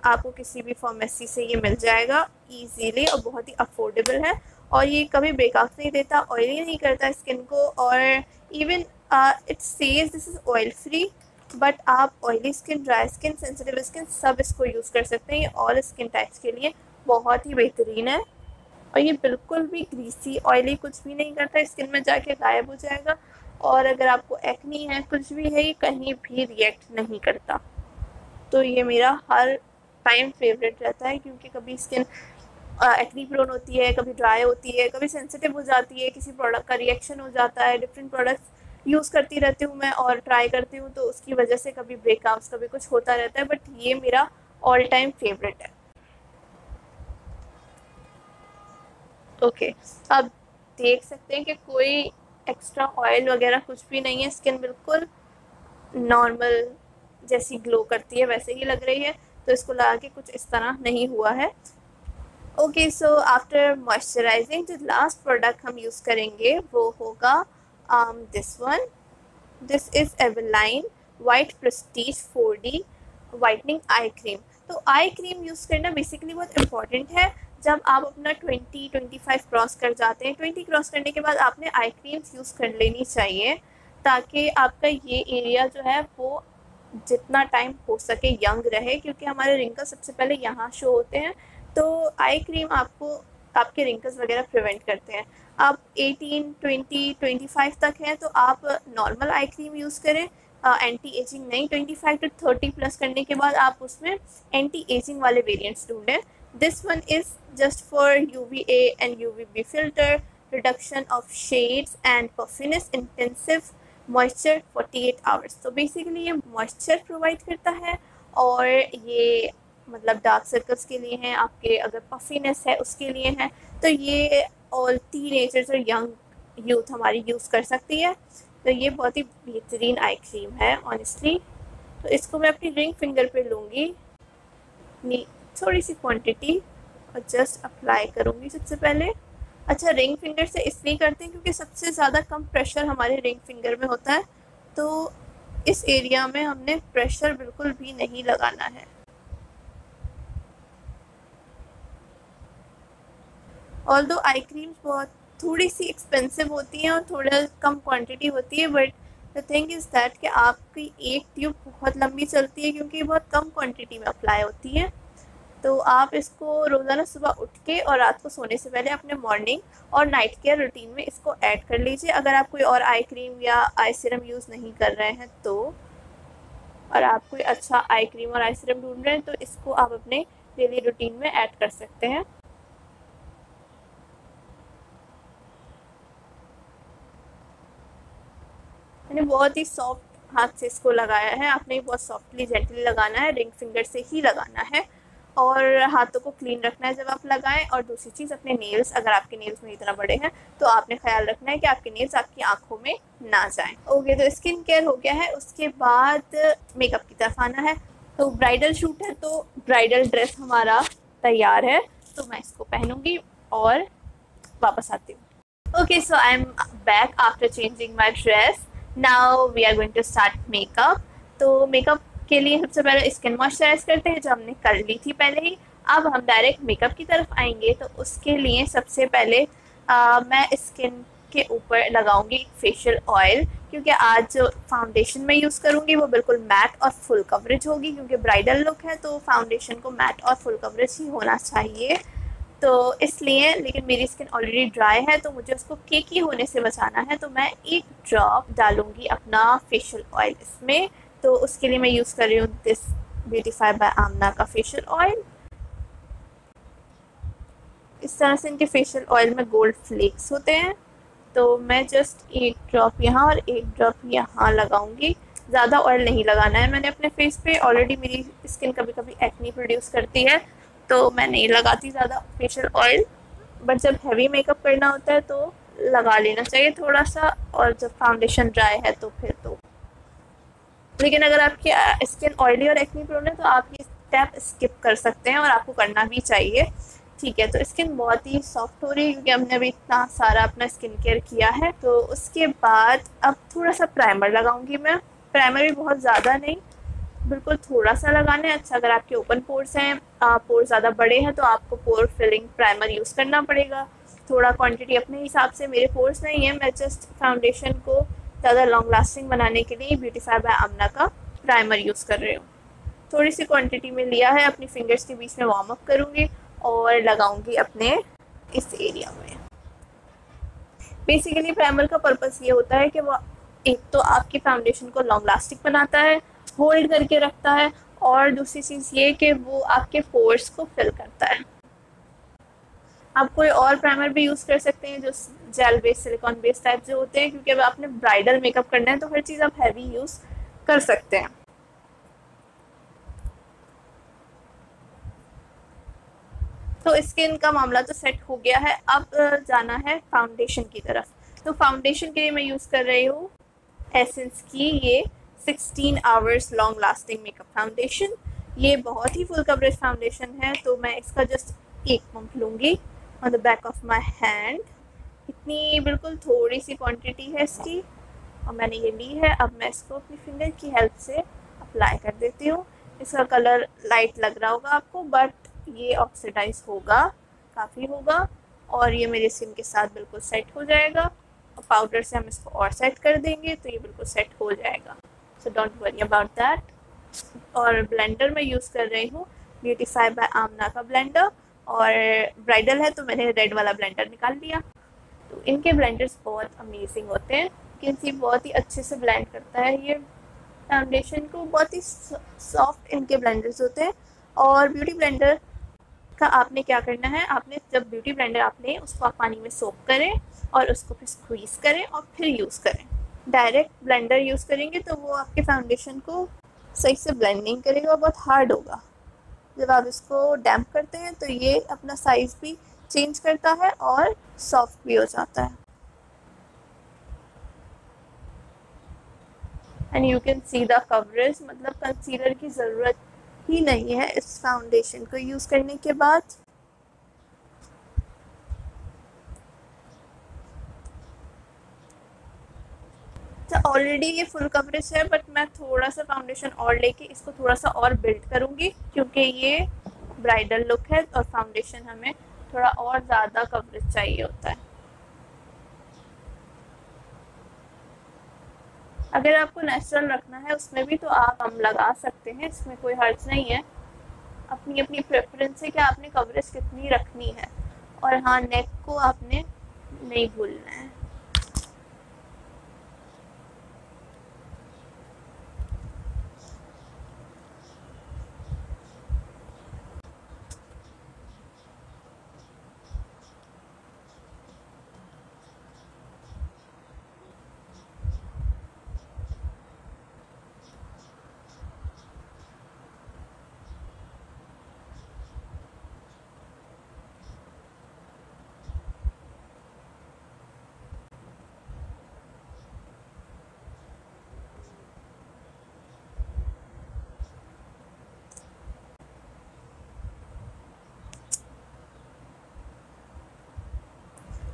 आपको किसी भी फार्मेसी से ये मिल जाएगा इजीली और बहुत ही अफोर्डेबल है। और ये कभी ब्रेकआउट नहीं देता, ऑयली नहीं करता स्किन को, और even it says this is oil free. But आप oily skin, dry skin, sensitive skin सब इसको यूज़ कर सकते हैं। ये ऑल स्किन टाइप्स के लिए बहुत ही बेहतरीन है और ये बिल्कुल भी ग्रीसी ऑयली कुछ भी नहीं करता, स्किन में जाके गायब हो जाएगा। और अगर आपको एक्नी है, कुछ भी है, ये कहीं भी रिएक्ट नहीं करता। तो ये मेरा हर टाइम फेवरेट रहता है, क्योंकि कभी स्किन एक्नी प्रोन होती है, कभी ड्राई होती है, कभी सेंसिटिव हो जाती है, किसी प्रोडक्ट का रिएक्शन हो जाता है। डिफरेंट प्रोडक्ट्स यूज़ करती रहती हूँ मैं और ट्राई करती हूँ, तो उसकी वजह से कभी ब्रेकआउट्स, कभी कुछ होता रहता है, बट ये मेरा ऑल टाइम फेवरेट है। ओके, अब देख सकते हैं कि कोई एक्स्ट्रा ऑयल वगैरह कुछ भी नहीं है, स्किन बिल्कुल नॉर्मल जैसी ग्लो करती है वैसे ही लग रही है। तो इसको लगा के कुछ इस तरह नहीं हुआ है। ओके, सो आफ्टर मॉइस्चराइजिंग जो लास्ट प्रोडक्ट हम यूज़ करेंगे वो होगा this one. This is Everline white prestige 4D whitening eye cream. तो आई क्रीम यूज़ करना बेसिकली बहुत इंपॉर्टेंट है। जब आप अपना 20-25 क्रॉस कर जाते हैं, 20 क्रॉस करने के बाद आपने आई क्रीम्स यूज़ कर लेनी चाहिए, ताकि आपका ये एरिया जो है वो जितना टाइम हो सके यंग रहे, क्योंकि हमारे रिंकल्स सबसे पहले यहाँ शो होते हैं। तो आई क्रीम आपको आपके रिंकल्स वगैरह प्रिवेंट करते हैं। आप 18, 20, 25 तक हैं तो आप नॉर्मल आई क्रीम यूज़ करें, एंटी एजिंग नहीं। 25 to 30 प्लस करने के बाद आप उसमें एंटी एजिंग वाले वेरिएंट्स ढूंढें। This one is just for UVA and UVB filter, reduction of shades and puffiness, intensive moisture 48 hours. तो बेसिकली ये मॉइस्चर प्रोवाइड करता है, और ये मतलब डार्क सर्कल्स के लिए हैं, आपके अगर पफीनेस है उसके लिए हैं। तो ये ऑल टीनेजर्स और यंग यूथ हमारी यूज़ कर सकती है। तो ये बहुत ही बेहतरीन आई क्रीम है ऑनेस्टली। तो इसको मैं अपनी रिंग फिंगर पे लूँगी, थोड़ी सी क्वांटिटी, और जस्ट अप्लाई करूँगी सबसे पहले। अच्छा, रिंग फिंगर से इसलिए करते हैं क्योंकि सबसे ज़्यादा कम प्रेशर हमारे रिंग फिंगर में होता है, तो इस एरिया में हमने प्रेशर बिल्कुल भी नहीं लगाना है। ऑल्दो आई क्रीम्स बहुत थोड़ी सी एक्सपेंसिव होती हैं और थोड़ा कम क्वांटिटी होती है, but the thing is that कि आपकी एक ट्यूब बहुत लंबी चलती है क्योंकि बहुत कम क्वांटिटी में अप्लाई होती है। तो आप इसको रोज़ाना सुबह उठ के और रात को सोने से पहले अपने मॉर्निंग और नाइट केयर रूटीन में इसको ऐड कर लीजिए। अगर आप कोई और आई क्रीम या आई सीरम यूज़ नहीं कर रहे हैं तो, और आप कोई अच्छा आई क्रीम और आई सीरम ढूंढ रहे हैं, तो इसको आप अपने डेली रूटीन में ऐड कर सकते हैं। मैंने बहुत ही सॉफ्ट हाथ से इसको लगाया है, आपने बहुत सॉफ्टली जेंटली लगाना है, रिंग फिंगर से ही लगाना है, और हाथों को क्लीन रखना है जब आप लगाएं। और दूसरी चीज़, अपने नेल्स, अगर आपके नेल्स में इतना बड़े हैं तो आपने ख्याल रखना है कि आपके नेल्स आपकी आंखों में ना जाएं। ओके, तो स्किन केयर हो गया है। उसके बाद मेकअप की तरफ आना है। तो ब्राइडल शूट है तो ब्राइडल ड्रेस हमारा तैयार है, तो मैं इसको पहनूंगी और वापस आती हूँ। Okay, so I am back after changing my dress. Now we are going to start makeup. तो मेकअप के लिए सबसे पहले स्किन मॉइस्चराइज करते हैं, जो हमने कर ली थी पहले ही। अब हम डायरेक्ट मेकअप की तरफ आएंगे, तो उसके लिए सबसे पहले मैं स्किन के ऊपर लगाऊंगी फेशियल ऑयल, क्योंकि आज जो फाउंडेशन मैं यूज़ करूँगी वो बिल्कुल मैट और फुल कवरेज होगी, क्योंकि ब्राइडल लुक है तो फाउंडेशन को मैट और फुल कवरेज ही होना चाहिए। तो इसलिए, लेकिन मेरी स्किन ऑलरेडी ड्राई है तो मुझे उसको केकी होने से बचाना है, तो मैं एक ड्रॉप डालूंगी अपना फेशियल ऑयल इसमें। तो उसके लिए मैं यूज़ कर रही हूँ दिस ब्यूटीफाई बाय आमना का फेशियल ऑयल। इस तरह से इनके फेशियल ऑयल में गोल्ड फ्लेक्स होते हैं, तो मैं जस्ट एक ड्रॉप यहाँ और एक ड्रॉप यहाँ लगाऊंगी। ज़्यादा ऑयल नहीं लगाना है मैंने अपने फेस पे। ऑलरेडी मेरी स्किन कभी कभी एक्नी प्रोड्यूस करती है, तो मैं नहीं लगाती ज़्यादा फेशियल ऑयल, बट जब हैवी मेकअप करना होता है तो लगा लेना चाहिए थोड़ा सा, और जब फाउंडेशन ड्राई है तो फिर तो। लेकिन अगर आपकी स्किन ऑयली और एक्नी प्रोन है तो आप ये स्टेप स्किप कर सकते हैं, और आपको करना भी चाहिए। ठीक है, तो स्किन बहुत ही सॉफ्ट हो रही है क्योंकि हमने अभी इतना सारा अपना स्किन केयर किया है। तो उसके बाद अब थोड़ा सा प्राइमर लगाऊंगी मैं। प्राइमर भी बहुत ज़्यादा नहीं, बिल्कुल थोड़ा सा लगाना है। अच्छा, अगर आपके ओपन पोर्स हैं, पोर ज़्यादा बड़े हैं, तो आपको पोर फिलिंग प्राइमर यूज़ करना पड़ेगा। थोड़ा क्वांटिटी अपने हिसाब से। मेरे पोर्स नहीं है, मैं जस्ट फाउंडेशन को ज़्यादा लॉन्ग लास्टिंग बनाने के लिए ब्यूटीफाई बाय आमना का प्राइमर यूज़ कर रही हूँ। थोड़ी सी क्वांटिटी में लिया है, अपनी फिंगर्स के बीच में वार्म अप करूँगी और लगाऊंगी अपने इस एरिया में। बेसिकली प्राइमर का पर्पस ये होता है कि वो एक तो आपकी फाउंडेशन को लॉन्ग लास्टिंग बनाता है, होल्ड करके रखता है, और दूसरी चीज़ ये कि वो आपके पोर्स को फिल करता है। आप कोई और प्राइमर भी यूज़ कर सकते हैं जो gel based, silicon based type जो होते हैं, क्योंकि अब आपने ब्राइडल मेकअप करना है तो हर चीज़ आप हैवी यूज़ कर सकते हैं। तो स्किन का मामला तो सेट हो गया है, अब जाना है फाउंडेशन की तरफ। तो फाउंडेशन के लिए मैं यूज़ कर रही हूँ एसेंस की ये 16 hours long lasting makeup foundation. ये बहुत ही फुल कवरेज फाउंडेशन है, तो मैं इसका जस्ट एक पंप लूँगी on the back of my hand. इतनी बिल्कुल थोड़ी सी क्वांटिटी है इसकी और मैंने ये ली है। अब मैं इसको अपनी फिंगर की हेल्प से अप्लाई कर देती हूँ। इसका कलर लाइट लग रहा होगा आपको, बट ये ऑक्सीडाइज होगा, काफ़ी होगा, और ये मेरी स्किन के साथ बिल्कुल सेट हो जाएगा। और पाउडर से हम इसको और सेट कर देंगे तो ये बिल्कुल सेट हो जाएगा। So don't worry about that. और ब्लेंडर मैं यूज़ कर रही हूँ ब्यूटीफाई बाय आमना का ब्लेंडर, और ब्राइडल है तो मैंने रेड वाला ब्लेंडर निकाल लिया। तो इनके ब्लेंडर्स बहुत अमेजिंग होते हैं। किसी बहुत ही अच्छे से ब्लेंड करता है ये फाउंडेशन को, बहुत ही सॉफ्ट इनके ब्लेंडर्स होते हैं। और ब्यूटी ब्लेंडर का आपने क्या करना है, आपने जब ब्यूटी ब्लेंडर आप लें उसको आप पानी में सोक करें और उसको फिर स्क्वीज़ करें और फिर यूज़ करें। डायरेक्ट ब्लेंडर यूज़ करेंगे तो वो आपके फाउंडेशन को सही से ब्लेंड नहीं करेगा, बहुत हार्ड होगा। जब आप इसको डैम्प करते हैं तो ये अपना साइज़ भी चेंज करता है और सॉफ्ट भी हो जाता है। And you can see the coverage, मतलब कंसीलर की ज़रूरत ही नहीं है इस फाउंडेशन को यूज़ करने के बाद। ऑलरेडी ये फुल कवरेज है, बट मैं थोड़ा सा फाउंडेशन और लेके इसको थोड़ा सा और बिल्ड करूँगी, क्योंकि ये ब्राइडल लुक है और फाउंडेशन हमें थोड़ा और ज़्यादा कवरेज चाहिए होता है। अगर आपको नेचुरल रखना है उसमें भी तो आप कम लगा सकते हैं, इसमें कोई हर्ज नहीं है। अपनी अपनी प्रेफरेंस है कि आपने कवरेज कितनी रखनी है। और हाँ, नेक को आपने नहीं भूलना है।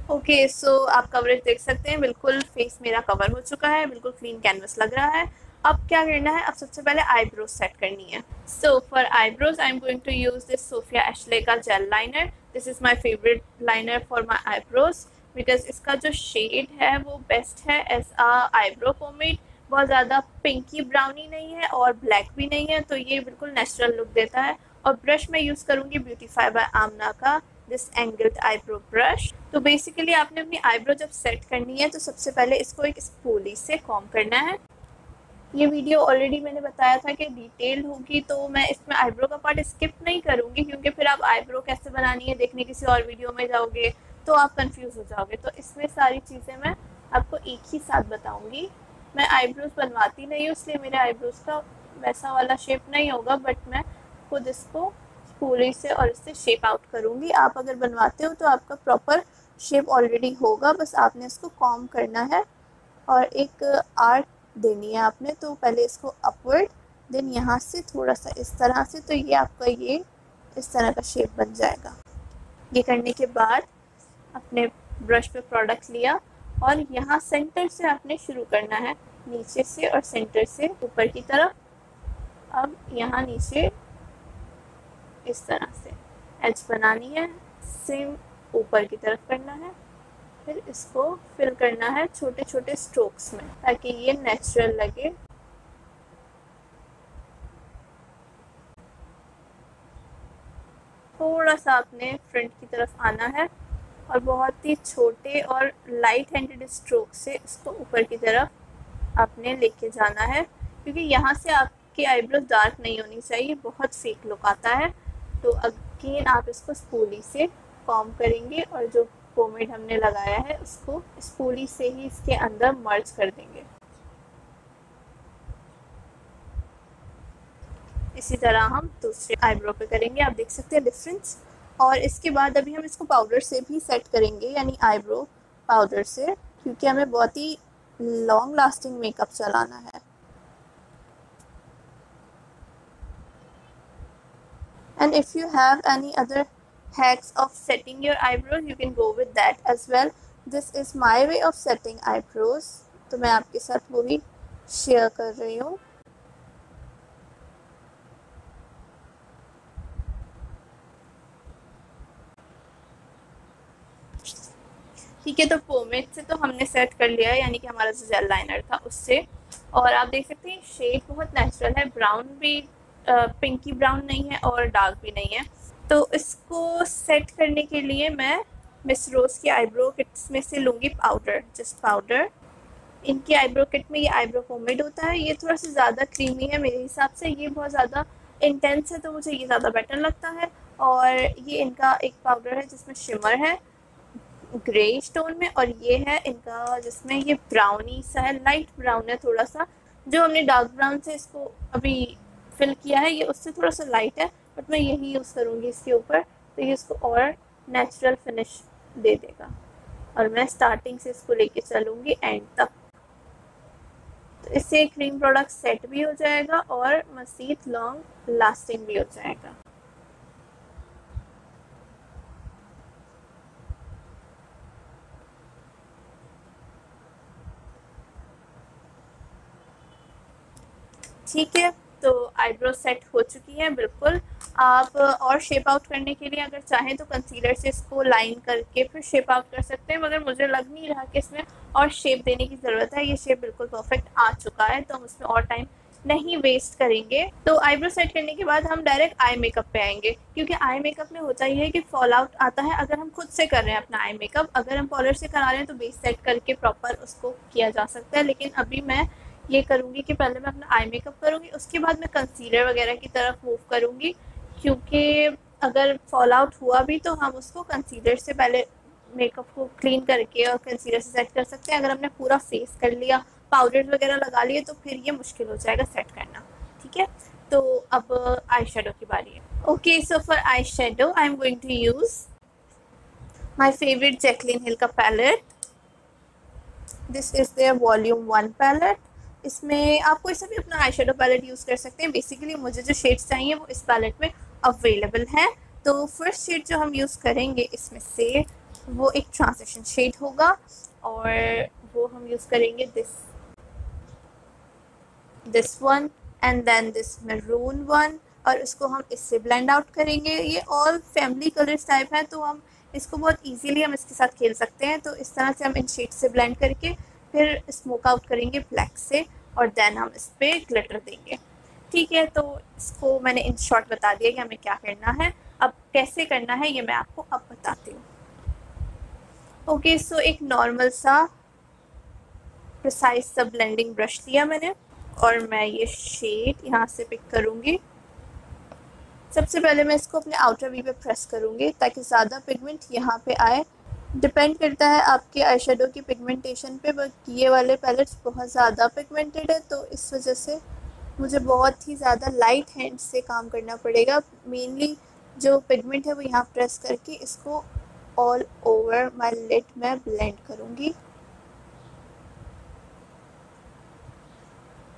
ओके, सो आप कवरेज देख सकते हैं, बिल्कुल फेस मेरा कवर हो चुका है, बिल्कुल क्लीन कैनवस लग रहा है। अब क्या करना है, अब सबसे पहले आईब्रोज सेट करनी है। So for eyebrows I am going to use this Sophia Ashley का gel liner. This is my favourite liner for my eyebrows, because इसका जो शेड है वो बेस्ट है एज आ आईब्रो पोमेड। बहुत ज़्यादा पिंकी ब्राउनी नहीं है और ब्लैक भी नहीं है, तो ये बिल्कुल नेचुरल लुक देता है। और ब्रश मैं यूज़ करूँगी ब्यूटीफाई बाय आमना का दिस एंगल्ड आईब्रो ब्रश। तो बेसिकली आपने अपनी आईब्रो जब सेट करनी है तो सबसे पहले इसको एक स्पूली से कॉम्ब करना है। ये वीडियो ऑलरेडी मैंने बताया था कि डिटेल होगी, तो मैं इसमें आईब्रो का पार्ट स्किप नहीं करूँगी, क्योंकि फिर आप आईब्रो कैसे बनानी है देखने किसी और वीडियो में जाओगे तो आप कंफ्यूज हो जाओगे। तो इसमें सारी चीज़ें मैं आपको एक ही साथ बताऊँगी। मैं आईब्रोज बनवाती नहीं हूँ, इसलिए मेरे आईब्रोज का वैसा वाला शेप नहीं होगा, बट मैं खुद इसको पूरी से और इससे शेप आउट करूँगी। आप अगर बनवाते हो तो आपका प्रॉपर शेप ऑलरेडी होगा, बस आपने इसको कॉम्ब करना है और एक आर्क देनी है आपने। तो पहले इसको अपवर्ड, देन यहाँ से थोड़ा सा इस तरह से, तो ये आपका ये इस तरह का शेप बन जाएगा। ये करने के बाद अपने ब्रश पे प्रोडक्ट लिया और यहाँ सेंटर से आपने शुरू करना है, नीचे से और सेंटर से ऊपर की तरफ। अब यहाँ नीचे इस तरह से एज बनानी है, सेम ऊपर की तरफ करना है, फिर इसको फिल करना है छोटे छोटे स्ट्रोक्स में ताकि ये नेचुरल लगे। थोड़ा सा आपने फ्रंट की तरफ आना है और बहुत ही छोटे और लाइट हैंडेड स्ट्रोक से इसको ऊपर की तरफ आपने लेके जाना है, क्योंकि यहाँ से आपकी आईब्रोज डार्क नहीं होनी चाहिए, बहुत फेक लुक आता है। तो अगेन आप इसको स्पूली से कॉम्ब करेंगे और जो पोमेड हमने लगाया है उसको स्पूली से ही इसके अंदर मर्ज कर देंगे। इसी तरह हम दूसरे आईब्रो पे करेंगे, आप देख सकते हैं डिफरेंस। और इसके बाद अभी हम इसको पाउडर से भी सेट करेंगे, यानी आईब्रो पाउडर से, क्योंकि हमें बहुत ही लॉन्ग लास्टिंग मेकअप चलाना है। And if you have any other hacks of setting your eyebrows, you can go with that as well. This is my way of setting eyebrows, तो मैं आपके साथ वही शेयर कर रही हूँ। ठीक है, तो पोमेड से तो हमने सेट कर लिया है, यानी कि हमारा जो जेल लाइनर था उससे। और आप देख सकते हैं शेड बहुत नेचुरल है, ब्राउन भी पिंकी ब्राउन नहीं है और डार्क भी नहीं है। तो इसको सेट करने के लिए मैं मिस रोज़ की आईब्रो किट्स में से लूँगी पाउडर, जस्ट पाउडर। इनकी आईब्रो किट में ये आईब्रो पोमेड होता है, ये थोड़ा सा ज़्यादा क्रीमी है मेरे हिसाब से, ये बहुत ज़्यादा इंटेंस है तो मुझे ये ज़्यादा बेटर लगता है। और ये इनका एक पाउडर है जिसमें शिमर है ग्रे टोन में, और ये है इनका जिसमें ये ब्राउनी सा है, लाइट ब्राउन है थोड़ा सा। जो हमने डार्क ब्राउन से इसको अभी फिल किया है ये उससे थोड़ा सा लाइट है, बट मैं यही यूज़ करूँगी इसके ऊपर, तो ये इसको और नेचुरल फिनिश दे देगा। और मैं स्टार्टिंग से इसको लेके चलूँगी एंड तक, तो इससे क्रीम प्रोडक्ट सेट भी हो जाएगा और मज़ीद लॉन्ग लास्टिंग भी हो जाएगा। ठीक है, तो आईब्रो सेट हो चुकी है बिल्कुल। आप और शेप आउट करने के लिए अगर चाहें तो कंसीलर से इसको लाइन करके फिर शेप आउट कर सकते हैं, मगर मुझे लग नहीं रहा कि इसमें और शेप देने की ज़रूरत है। ये शेप बिल्कुल परफेक्ट आ चुका है, तो हम उसमें और टाइम नहीं वेस्ट करेंगे। तो आईब्रो सेट करने के बाद हम डायरेक्ट आई मेकअप पे आएंगे, क्योंकि आई मेकअप में होता ही है कि फॉल आउट आता है अगर हम खुद से कर रहे हैं अपना आई मेकअप। अगर हम पार्लर से करा रहे हैं तो बेस सेट करके प्रॉपर उसको किया जा सकता है, लेकिन अभी मैं ये करूँगी कि पहले मैं अपना आई मेकअप करूँगी, उसके बाद मैं कंसीलर वगैरह की तरफ मूव करूँगी, क्योंकि अगर फॉल आउट हुआ भी तो हम उसको कंसीलर से पहले मेकअप को क्लीन करके और कंसीलर से सेट कर सकते हैं। अगर हमने पूरा फेस कर लिया, पाउडर वगैरह लगा लिए, तो फिर ये मुश्किल हो जाएगा सेट करना। ठीक है, तो अब आई शेडो की बारी है। Okay, so for I shadow I am going to use my favourite Jaclyn Hill का palette. This is their volume 1 palette. इसमें आप कोई सा भी अपना आई शेडो पैलेट यूज़ कर सकते हैं। बेसिकली मुझे जो शेड्स चाहिए वो इस पैलेट में अवेलेबल हैं। तो फर्स्ट शेड जो हम यूज़ करेंगे इसमें से वो एक ट्रांजिशन शेड होगा, और वो हम यूज़ करेंगे this one and then this maroon one, और इसको हम इससे ब्लेंड आउट करेंगे। ये ऑल फैमिली कलर्स टाइप है, तो हम इसको बहुत इजीली हम इसके साथ खेल सकते हैं। तो इस तरह से हम इन शेड्स से ब्लेंड करके फिर स्मोक आउट करेंगे ब्लैक से, और देन हम इस पर ग्लिटर देंगे। ठीक है, तो इसको मैंने इन शॉर्ट बता दिया कि हमें क्या करना है। अब कैसे करना है ये मैं आपको अब बताती हूँ। ओके, सो एक नॉर्मल सा प्रिसाइज सा ब्लेंडिंग ब्रश लिया मैंने, और मैं ये शेड यहाँ से पिक करूँगी। सबसे पहले मैं इसको अपने आउटर वी पे प्रेस करूँगी ताकि ज़्यादा पिगमेंट यहाँ पे आए। डिपेंड करता है आपके आई शेडो की पिगमेंटेशन पे, बट ये वाले पैलेट्स बहुत ज़्यादा पिगमेंटेड है, तो इस वजह से मुझे बहुत ही ज़्यादा लाइट हैंड से काम करना पड़ेगा। मेनली जो पिगमेंट है वो यहाँ प्रेस करके इसको ऑल ओवर माई लिड में ब्लेंड करूँगी।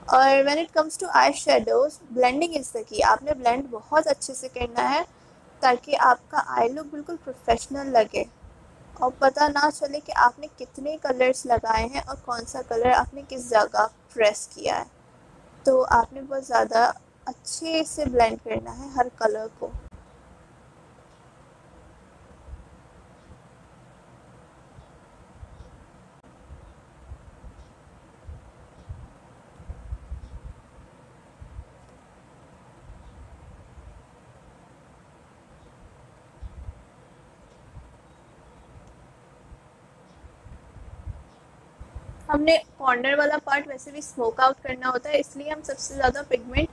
और when it comes to eye shadows, blending is the key. आपने ब्लेंड बहुत अच्छे से करना है ताकि आपका आई लुक बिल्कुल प्रोफेशनल लगे और पता ना चले कि आपने कितने कलर्स लगाए हैं और कौन सा कलर आपने किस जगह प्रेस किया है। तो आपने बहुत ज़्यादा अच्छे से ब्लेंड करना है हर कलर को। हमने कॉर्नर वाला पार्ट वैसे भी स्मोक आउट करना होता है, इसलिए हम सबसे ज़्यादा पिगमेंट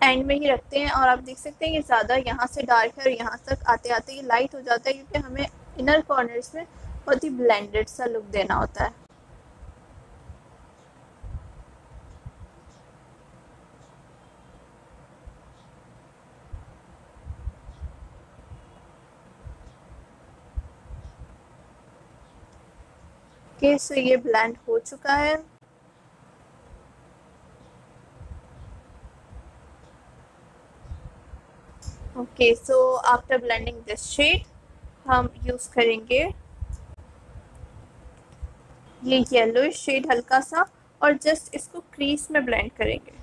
एंड में ही रखते हैं। और आप देख सकते हैं कि ज़्यादा यहाँ से डार्क है और यहाँ तक आते आते ये लाइट हो जाता है, क्योंकि हमें इनर कॉर्नर्स में बहुत ही ब्लेंडेड सा लुक देना होता है। ओके, सो ये ब्लेंड हो चुका है। Okay, so after blending this shade, हम यूज़ करेंगे ये येलो शेड हल्का सा, और जस्ट इसको क्रीज में ब्लेंड करेंगे,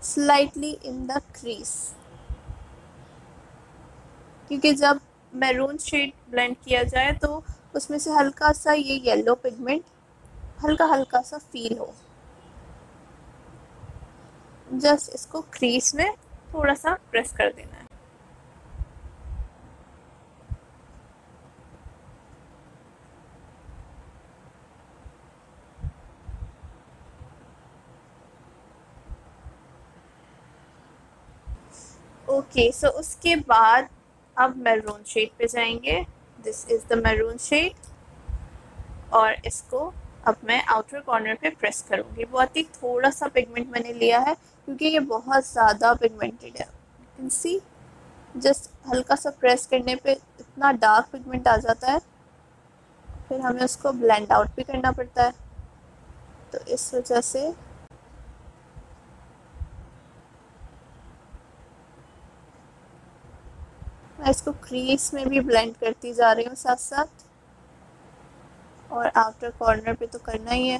स्लाइटली इन द क्रीज, क्योंकि जब मैरून शेड ब्लेंड किया जाए तो उसमें से हल्का सा ये येलो पिगमेंट हल्का हल्का सा फील हो। जस्ट इसको क्रीज में थोड़ा सा प्रेस कर देना है। ओके, सो उसके बाद अब मैरून शेड पे जाएंगे। This is the maroon shade, और इसको अब मैं आउटर कॉर्नर पे प्रेस करूँगी। बहुत ही थोड़ा सा पिगमेंट मैंने लिया है क्योंकि ये बहुत ज़्यादा पिगमेंटेड है। यू कैन सी, जस्ट हल्का सा प्रेस करने पे इतना डार्क पिगमेंट आ जाता है, फिर हमें उसको ब्लेंड आउट भी करना पड़ता है। तो इस वजह से मैं इसको क्रीज में भी ब्लेंड करती जा रही हूँ साथ साथ, और आउटर कॉर्नर पे तो करना ही है।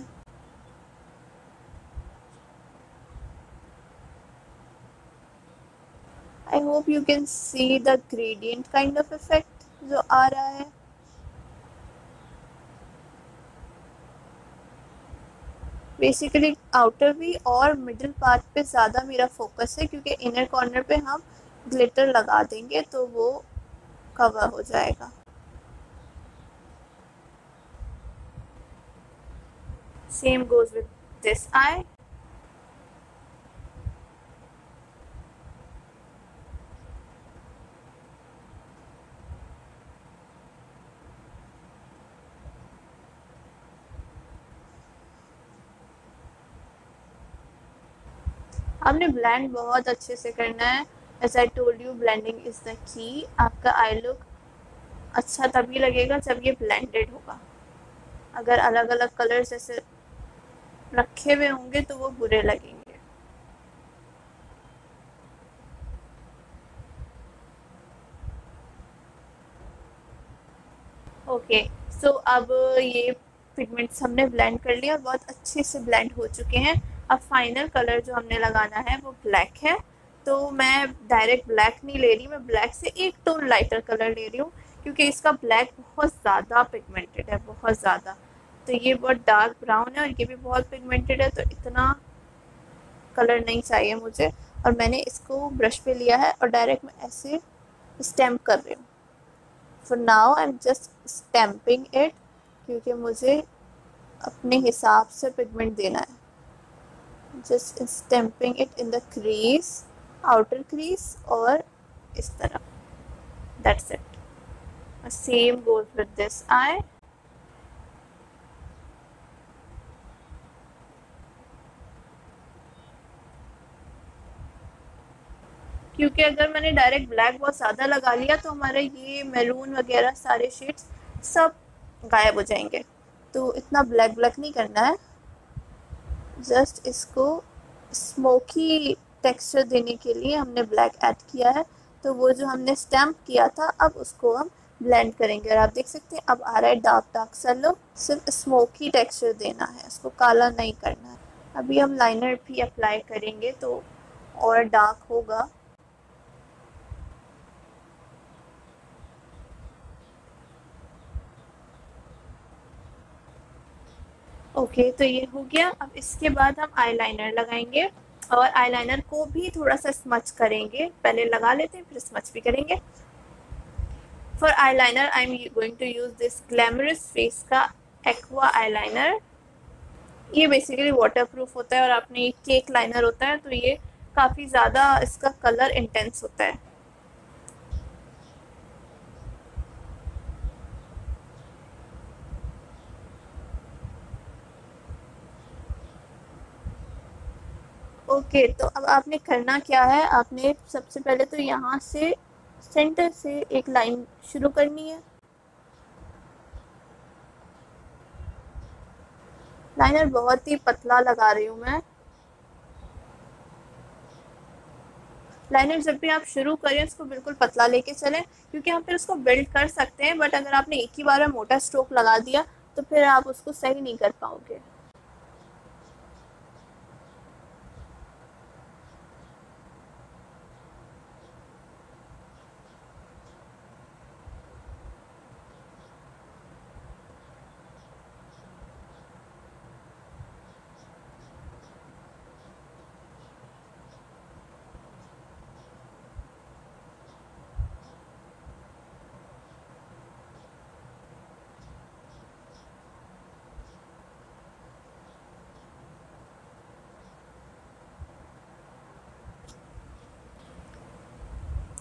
I hope you can see the gradient kind of effect जो आ रहा है। बेसिकली आउटर भी और मिडिल पार्ट पे ज़्यादा मेरा फोकस है, क्योंकि इनर कॉर्नर पे हम ग्लिटर लगा देंगे तो वो कवर हो जाएगा। Same goes with this eye. आपने ब्लेंड बहुत अच्छे से करना है। As I told you, blending is the key. आपका आई लुक अच्छा तभी लगेगा जब ये ब्लेंडेड होगा। अगर अलग अलग कलर्स ऐसे रखे हुए होंगे तो वो बुरे लगेंगे। ओके, सो अब ये पिगमेंट्स हमने ब्लेंड कर लिया और बहुत अच्छे से ब्लेंड हो चुके हैं। अब फाइनल कलर जो हमने लगाना है वो ब्लैक है। तो मैं डायरेक्ट ब्लैक नहीं ले रही, मैं ब्लैक से एक टोन लाइटर कलर ले रही हूँ, क्योंकि इसका ब्लैक बहुत ज़्यादा पिगमेंटेड है, बहुत ज़्यादा। तो ये बहुत डार्क ब्राउन है और ये भी बहुत पिगमेंटेड है, तो इतना कलर नहीं चाहिए मुझे। और मैंने इसको ब्रश पे लिया है और डायरेक्ट मैं ऐसे स्टैम्प कर रही हूँ। For now I am just stamping it, क्योंकि मुझे अपने हिसाब से पिगमेंट देना है। Just stamping it in the crease, outer crease, और इस तरह। That's it. Same goes with this आई। क्योंकि अगर मैंने डायरेक्ट ब्लैक बहुत ज़्यादा लगा लिया तो हमारे ये मैरून वगैरह सारे शेड्स सब गायब हो जाएंगे। तो इतना ब्लैक ब्लैक नहीं करना है, जस्ट इसको स्मोकी टेक्सचर देने के लिए हमने ब्लैक ऐड किया है। तो वो जो हमने स्टैम्प किया था अब उसको हम ब्लेंड करेंगे, और आप देख सकते हैं अब आ रहा है डार्क डार्क सा लुक। सिर्फ स्मोकी टेक्सचर देना है, इसको काला नहीं करना है। अभी हम लाइनर भी अप्लाई करेंगे तो और डार्क होगा। ओके, तो ये हो गया। अब इसके बाद हम आईलाइनर लगाएंगे, और आईलाइनर को भी थोड़ा सा स्मच करेंगे। पहले लगा लेते हैं फिर स्मच भी करेंगे। For eyeliner I am going to use this glamorous face का एक्वा आईलाइनर। ये बेसिकली वाटर प्रूफ होता है, और आपने ये केक लाइनर होता है तो ये काफ़ी ज़्यादा इसका कलर इंटेंस होता है। ओके, तो अब आपने करना क्या है, आपने सबसे पहले तो यहाँ से सेंटर से एक लाइन शुरू करनी है। लाइनर बहुत ही पतला लगा रही हूँ मैं। लाइनर जब भी आप शुरू करें उसको बिल्कुल पतला लेके चलें, क्योंकि हम फिर उसको बिल्ड कर सकते हैं, बट अगर आपने एक ही बार में मोटा स्ट्रोक लगा दिया तो फिर आप उसको सही नहीं कर पाओगे।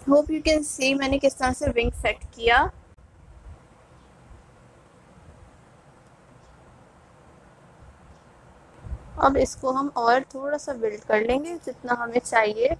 होप यू कैन सी मैंने किस तरह से विंग सेट किया। अब इसको हम और थोड़ा सा बिल्ड कर लेंगे जितना हमें चाहिए।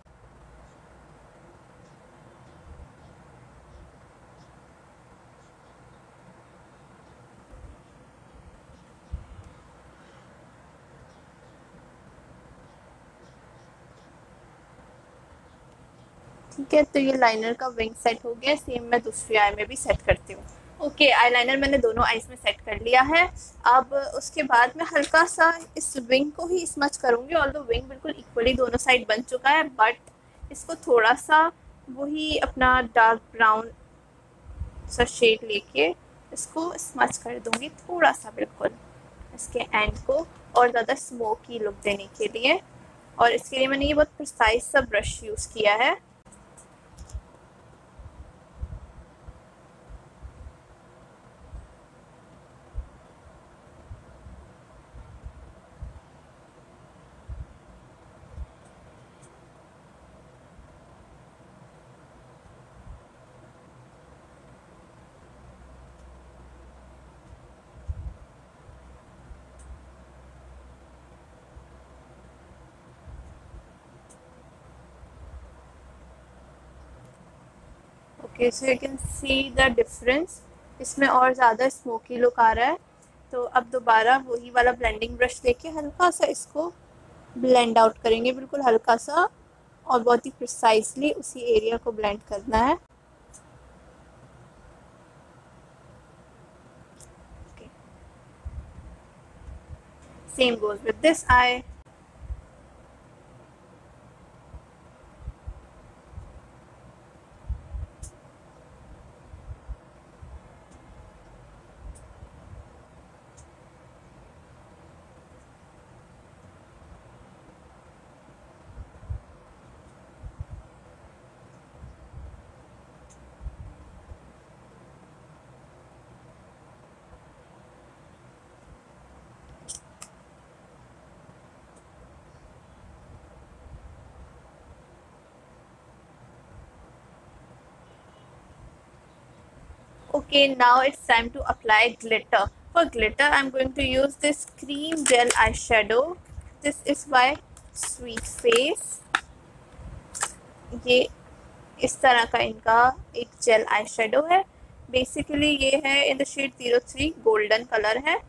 ठीक है, तो ये लाइनर का विंग सेट हो गया। सेम मैं दूसरी आई में भी सेट करती हूँ। ओके, आईलाइनर मैंने दोनों आईज में सेट कर लिया है। अब उसके बाद मैं हल्का सा इस विंग को ही स्मच करूँगी। ऑल्दो विंग बिल्कुल इक्वली दोनों साइड बन चुका है, बट इसको थोड़ा सा वही अपना डार्क ब्राउन सा शेड लेके इसको स्मच कर दूँगी थोड़ा सा, बिल्कुल इसके एंड को और ज़्यादा स्मोकी लुक देने के लिए। और इसके लिए मैंने ये बहुत प्रिसाइज सा ब्रश यूज़ किया है। Okay, so you can see the difference, इसमें और ज़्यादा स्मोकी लुक आ रहा है। तो अब दोबारा वही वाला ब्लेंडिंग ब्रश लेके हल्का सा इसको ब्लेंड आउट करेंगे, बिल्कुल हल्का सा, और बहुत ही प्रिसाइजली उसी एरिया को ब्लेंड करना है। Same goes with this I. Okay, now it's time to apply glitter. For glitter, I'm going to use this cream gel eyeshadow. This is by Sweet Face. ये इस तरह का इनका एक जेल eyeshadow है। बेसिकली ये है in the shade 03, golden colour है,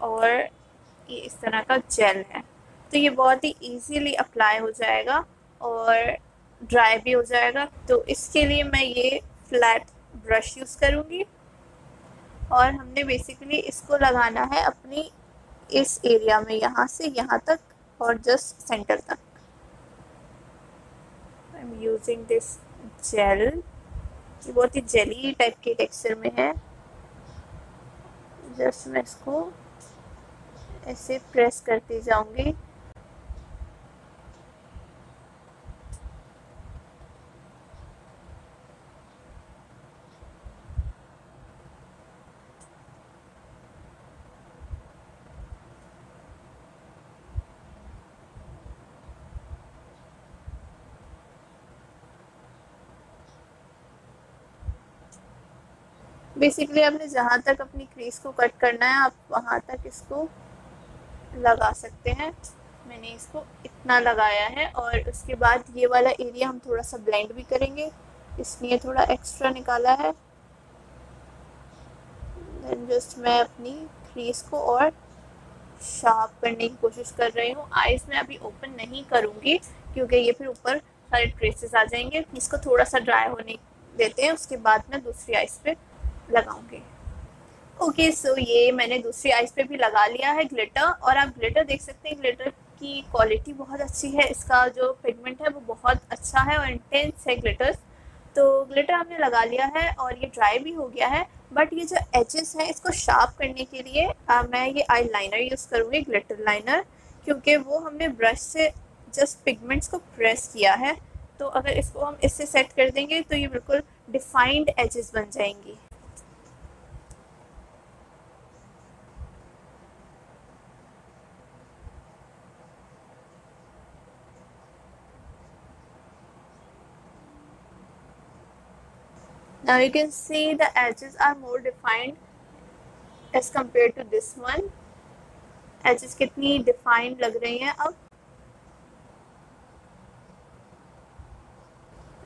और ये इस तरह का जेल है। तो ये बहुत ही इजीली अप्लाई हो जाएगा और ड्राई भी हो जाएगा। तो इसके लिए मैं ये फ्लैट ब्रश यूज़ करूँगी, और हमने बेसिकली इसको लगाना है अपनी इस एरिया में, यहाँ से यहाँ तक और जस्ट सेंटर तक। I am using this gel, ये बहुत ही जेली टाइप के टेक्सचर में है। जस्ट मैं इसको ऐसे प्रेस करती जाऊंगी। बेसिकली आपने जहाँ तक अपनी क्रीज को कट करना है आप वहाँ तक इसको लगा सकते हैं। मैंने इसको इतना लगाया है, और उसके बाद ये वाला एरिया हम थोड़ा सा ब्लेंड भी करेंगे, इसलिए थोड़ा एक्स्ट्रा निकाला है। देन जस्ट मैं अपनी क्रीज को और शार्प करने की कोशिश कर रही हूँ। आईज में अभी ओपन नहीं करूँगी क्योंकि ये फिर ऊपर सारे ट्रेसेस आ जाएंगे। इसको थोड़ा सा ड्राई होने देते हैं, उसके बाद मैं दूसरी आइस पे लगाऊंगी। ओके सो ये मैंने दूसरी आइस पे भी लगा लिया है ग्लिटर, और आप ग्लिटर देख सकते हैं ग्लिटर की क्वालिटी बहुत अच्छी है, इसका जो पिगमेंट है वो बहुत अच्छा है और इंटेंस है ग्लिटर्स। तो ग्लिटर हमने लगा लिया है और ये ड्राई भी हो गया है, बट ये जो एजेस हैं इसको शार्प करने के लिए मैं ये आई लाइनर यूज़ करूँगी, ग्लिटर लाइनर, क्योंकि वो हमने ब्रश से जस्ट पिगमेंट्स को प्रेस किया है। तो अगर इसको हम इससे सेट कर देंगे तो ये बिल्कुल डिफाइंड एजेस बन जाएंगी। Now you can see the edges are more defined as compared to this one. Edges कितनी defined लग रही हैं अब।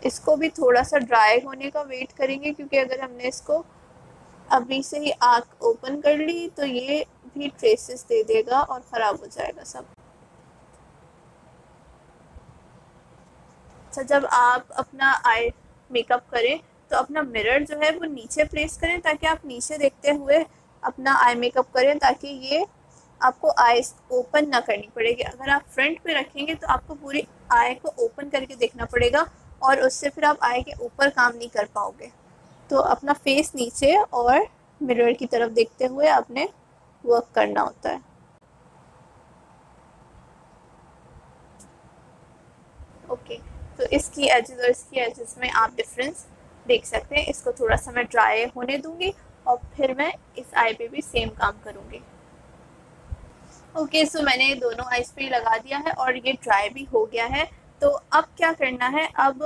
इसको भी थोड़ा सा ड्राई होने का वेट करेंगे, क्योंकि अगर हमने इसको अभी से ही आँख ओपन कर ली तो ये भी ट्रेसेस दे देगा और ख़राब हो जाएगा सब। अच्छा, जब आप अपना आई मेकअप करें तो अपना मिरर जो है वो नीचे प्लेस करें, ताकि आप नीचे देखते हुए अपना आई मेकअप करें, ताकि ये आपको आईज ओपन ना करनी पड़ेगी। अगर आप फ्रंट पे रखेंगे तो आपको पूरी आई को ओपन करके देखना पड़ेगा और उससे फिर आप आई के ऊपर काम नहीं कर पाओगे। तो अपना फेस नीचे और मिरर की तरफ देखते हुए आपने वर्क करना होता है। ओके, तो इसकी एजेस और इसकी एजेस में आप डिफरेंस देख सकते हैं। इसको थोड़ा सा मैं ड्राई होने दूंगी और फिर मैं इस आई पे भी सेम काम करूंगी। ओके, सो मैंने दोनों आईज पे लगा दिया है और ये ड्राई भी हो गया है। तो अब क्या करना है, अब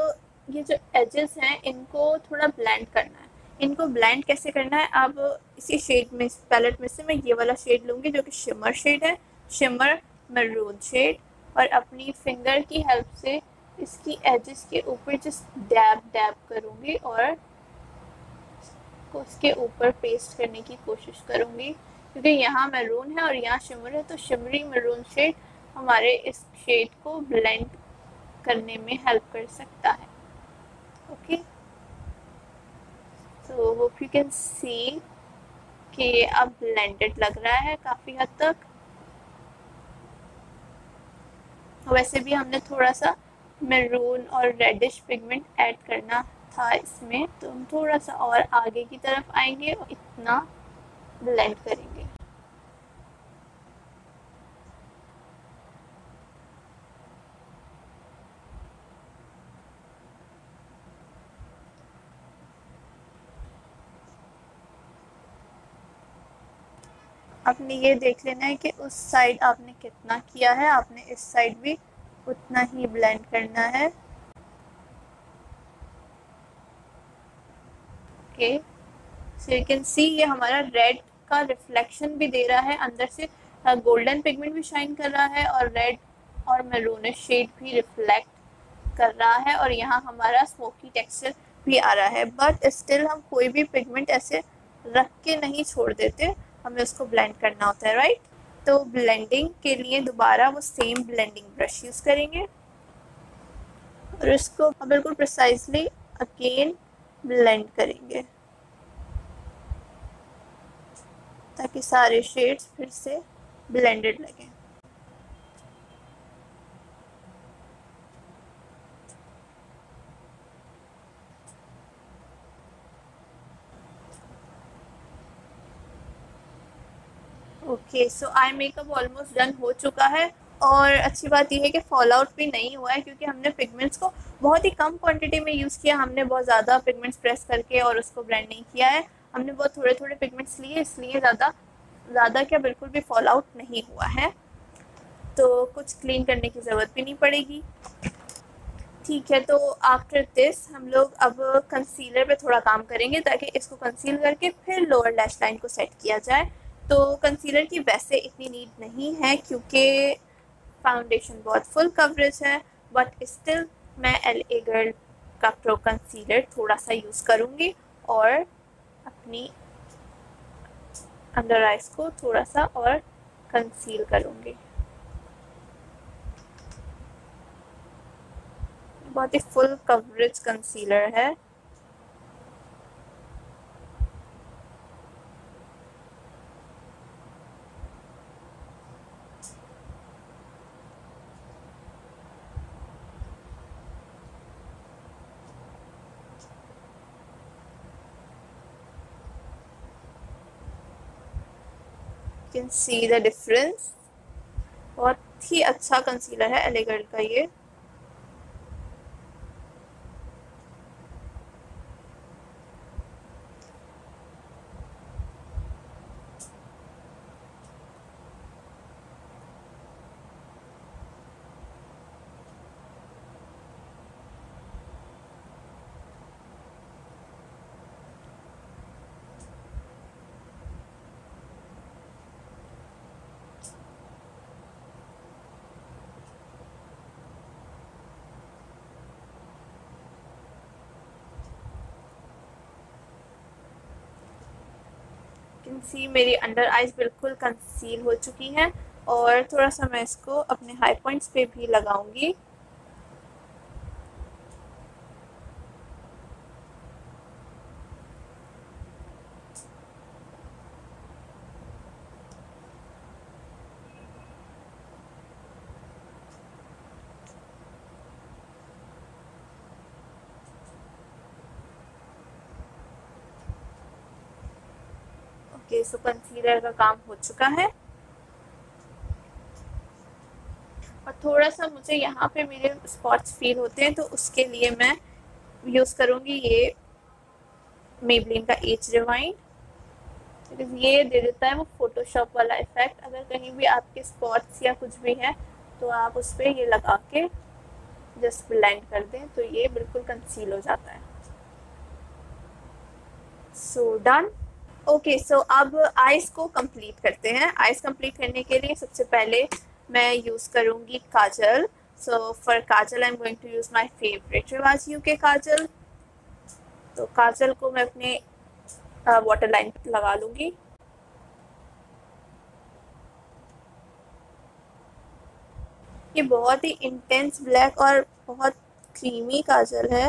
ये जो एजेस हैं इनको थोड़ा ब्लेंड करना है। इनको ब्लेंड कैसे करना है, अब इसी शेड में, पैलेट में से मैं ये वाला शेड लूँगी जो कि शिमर शेड है, शिमर मैरून शेड, और अपनी फिंगर की हेल्प से इसकी एजेस के ऊपर जस्ट डैब डैब करूँगी और उसके ऊपर पेस्ट करने की कोशिश करूँगी, क्योंकि यहाँ मैरून है और यहाँ शिमर है, तो शिमरी मैरून शेड हमारे इस शेड को ब्लेंड करने में हेल्प कर सकता है। ओके, तो होप यू कैन सी कि ये अब ब्लेंडेड लग रहा है काफ़ी हद तक। वैसे भी हमने थोड़ा सा मैरून और रेडिश पिगमेंट ऐड करना था इसमें, तो हम थोड़ा सा और आगे की तरफ आएंगे और इतना ब्लेंड करेंगे। आपने ये देख लेना है कि उस साइड आपने कितना किया है, आपने इस साइड भी उतना ही ब्लेंड करना है। Okay, so you can see ये हमारा रेड का रिफ्लेक्शन भी दे रहा है, अंदर से गोल्डन पिगमेंट भी शाइन कर रहा है और रेड और मैरूनिश शेड भी रिफ्लेक्ट कर रहा है, और यहाँ हमारा स्मोकी टेक्सचर भी आ रहा है। बट स्टिल हम कोई भी पिगमेंट ऐसे रख के नहीं छोड़ देते, हमें उसको ब्लेंड करना होता है, राइट। तो ब्लेंडिंग के लिए दोबारा वो सेम ब्लेंडिंग ब्रश यूज़ करेंगे और इसको बिल्कुल प्रिसाइजली अगेन ब्लेंड करेंगे, ताकि सारे शेड्स फिर से ब्लेंडेड लगें। Okay, so eye makeup almost done हो चुका है, और अच्छी बात यह है कि फॉल आउट भी नहीं हुआ है, क्योंकि हमने पिगमेंट्स को बहुत ही कम क्वांटिटी में यूज़ किया। हमने बहुत ज़्यादा पिगमेंट्स प्रेस करके और उसको ब्लेंड नहीं किया है, हमने बहुत थोड़े थोड़े पिगमेंट्स लिए, इसलिए ज़्यादा क्या बिल्कुल भी फॉल आउट नहीं हुआ है। तो कुछ क्लीन करने की ज़रूरत भी नहीं पड़ेगी। ठीक है, तो आफ्टर दिस हम लोग अब कंसीलर पे थोड़ा काम करेंगे, ताकि इसको कंसील करके फिर लोअर लैश लाइन को सेट किया जाए। तो कंसीलर की वैसे इतनी नीड नहीं है, क्योंकि फाउंडेशन बहुत फुल कवरेज है, बट स्टिल मैं LA गर्ल का प्रो कंसीलर थोड़ा सा यूज़ करूँगी और अपनी अंडर आइज को थोड़ा सा और कंसील करूँगी। बहुत ही फुल कवरेज कंसीलर है। You can see the difference। बहुत ही अच्छा कंसीलर है एलिगेंट का ये। कैन सी मेरी अंडर आइज बिल्कुल कंसील हो चुकी हैं। और थोड़ा सा मैं इसको अपने हाई पॉइंट्स पे भी लगाऊंगी। ओके, सो कंसीलर का काम हो चुका है। और थोड़ा सा मुझे यहाँ पे मेरे स्पॉट्स फील होते हैं, तो उसके लिए मैं यूज़ करूँगी ये मेबलिन का एज रिवाइंड। ये दे देता है वो फोटोशॉप वाला इफेक्ट। अगर कहीं भी आपके स्पॉट्स या कुछ भी है तो आप उस पर ये लगा के जस्ट ब्लेंड कर दें तो ये बिल्कुल कंसील हो जाता है। So done. ओके, सो अब आइज को कंप्लीट करते हैं। आइज कंप्लीट करने के लिए सबसे पहले मैं यूज़ करूँगी kajal. So for kajal I am going to use my favourite Rivaj UK kajal. तो काजल को मैं अपने वाटर लाइन पर लगा लूँगी। ये बहुत ही इंटेंस ब्लैक और बहुत क्रीमी काजल है।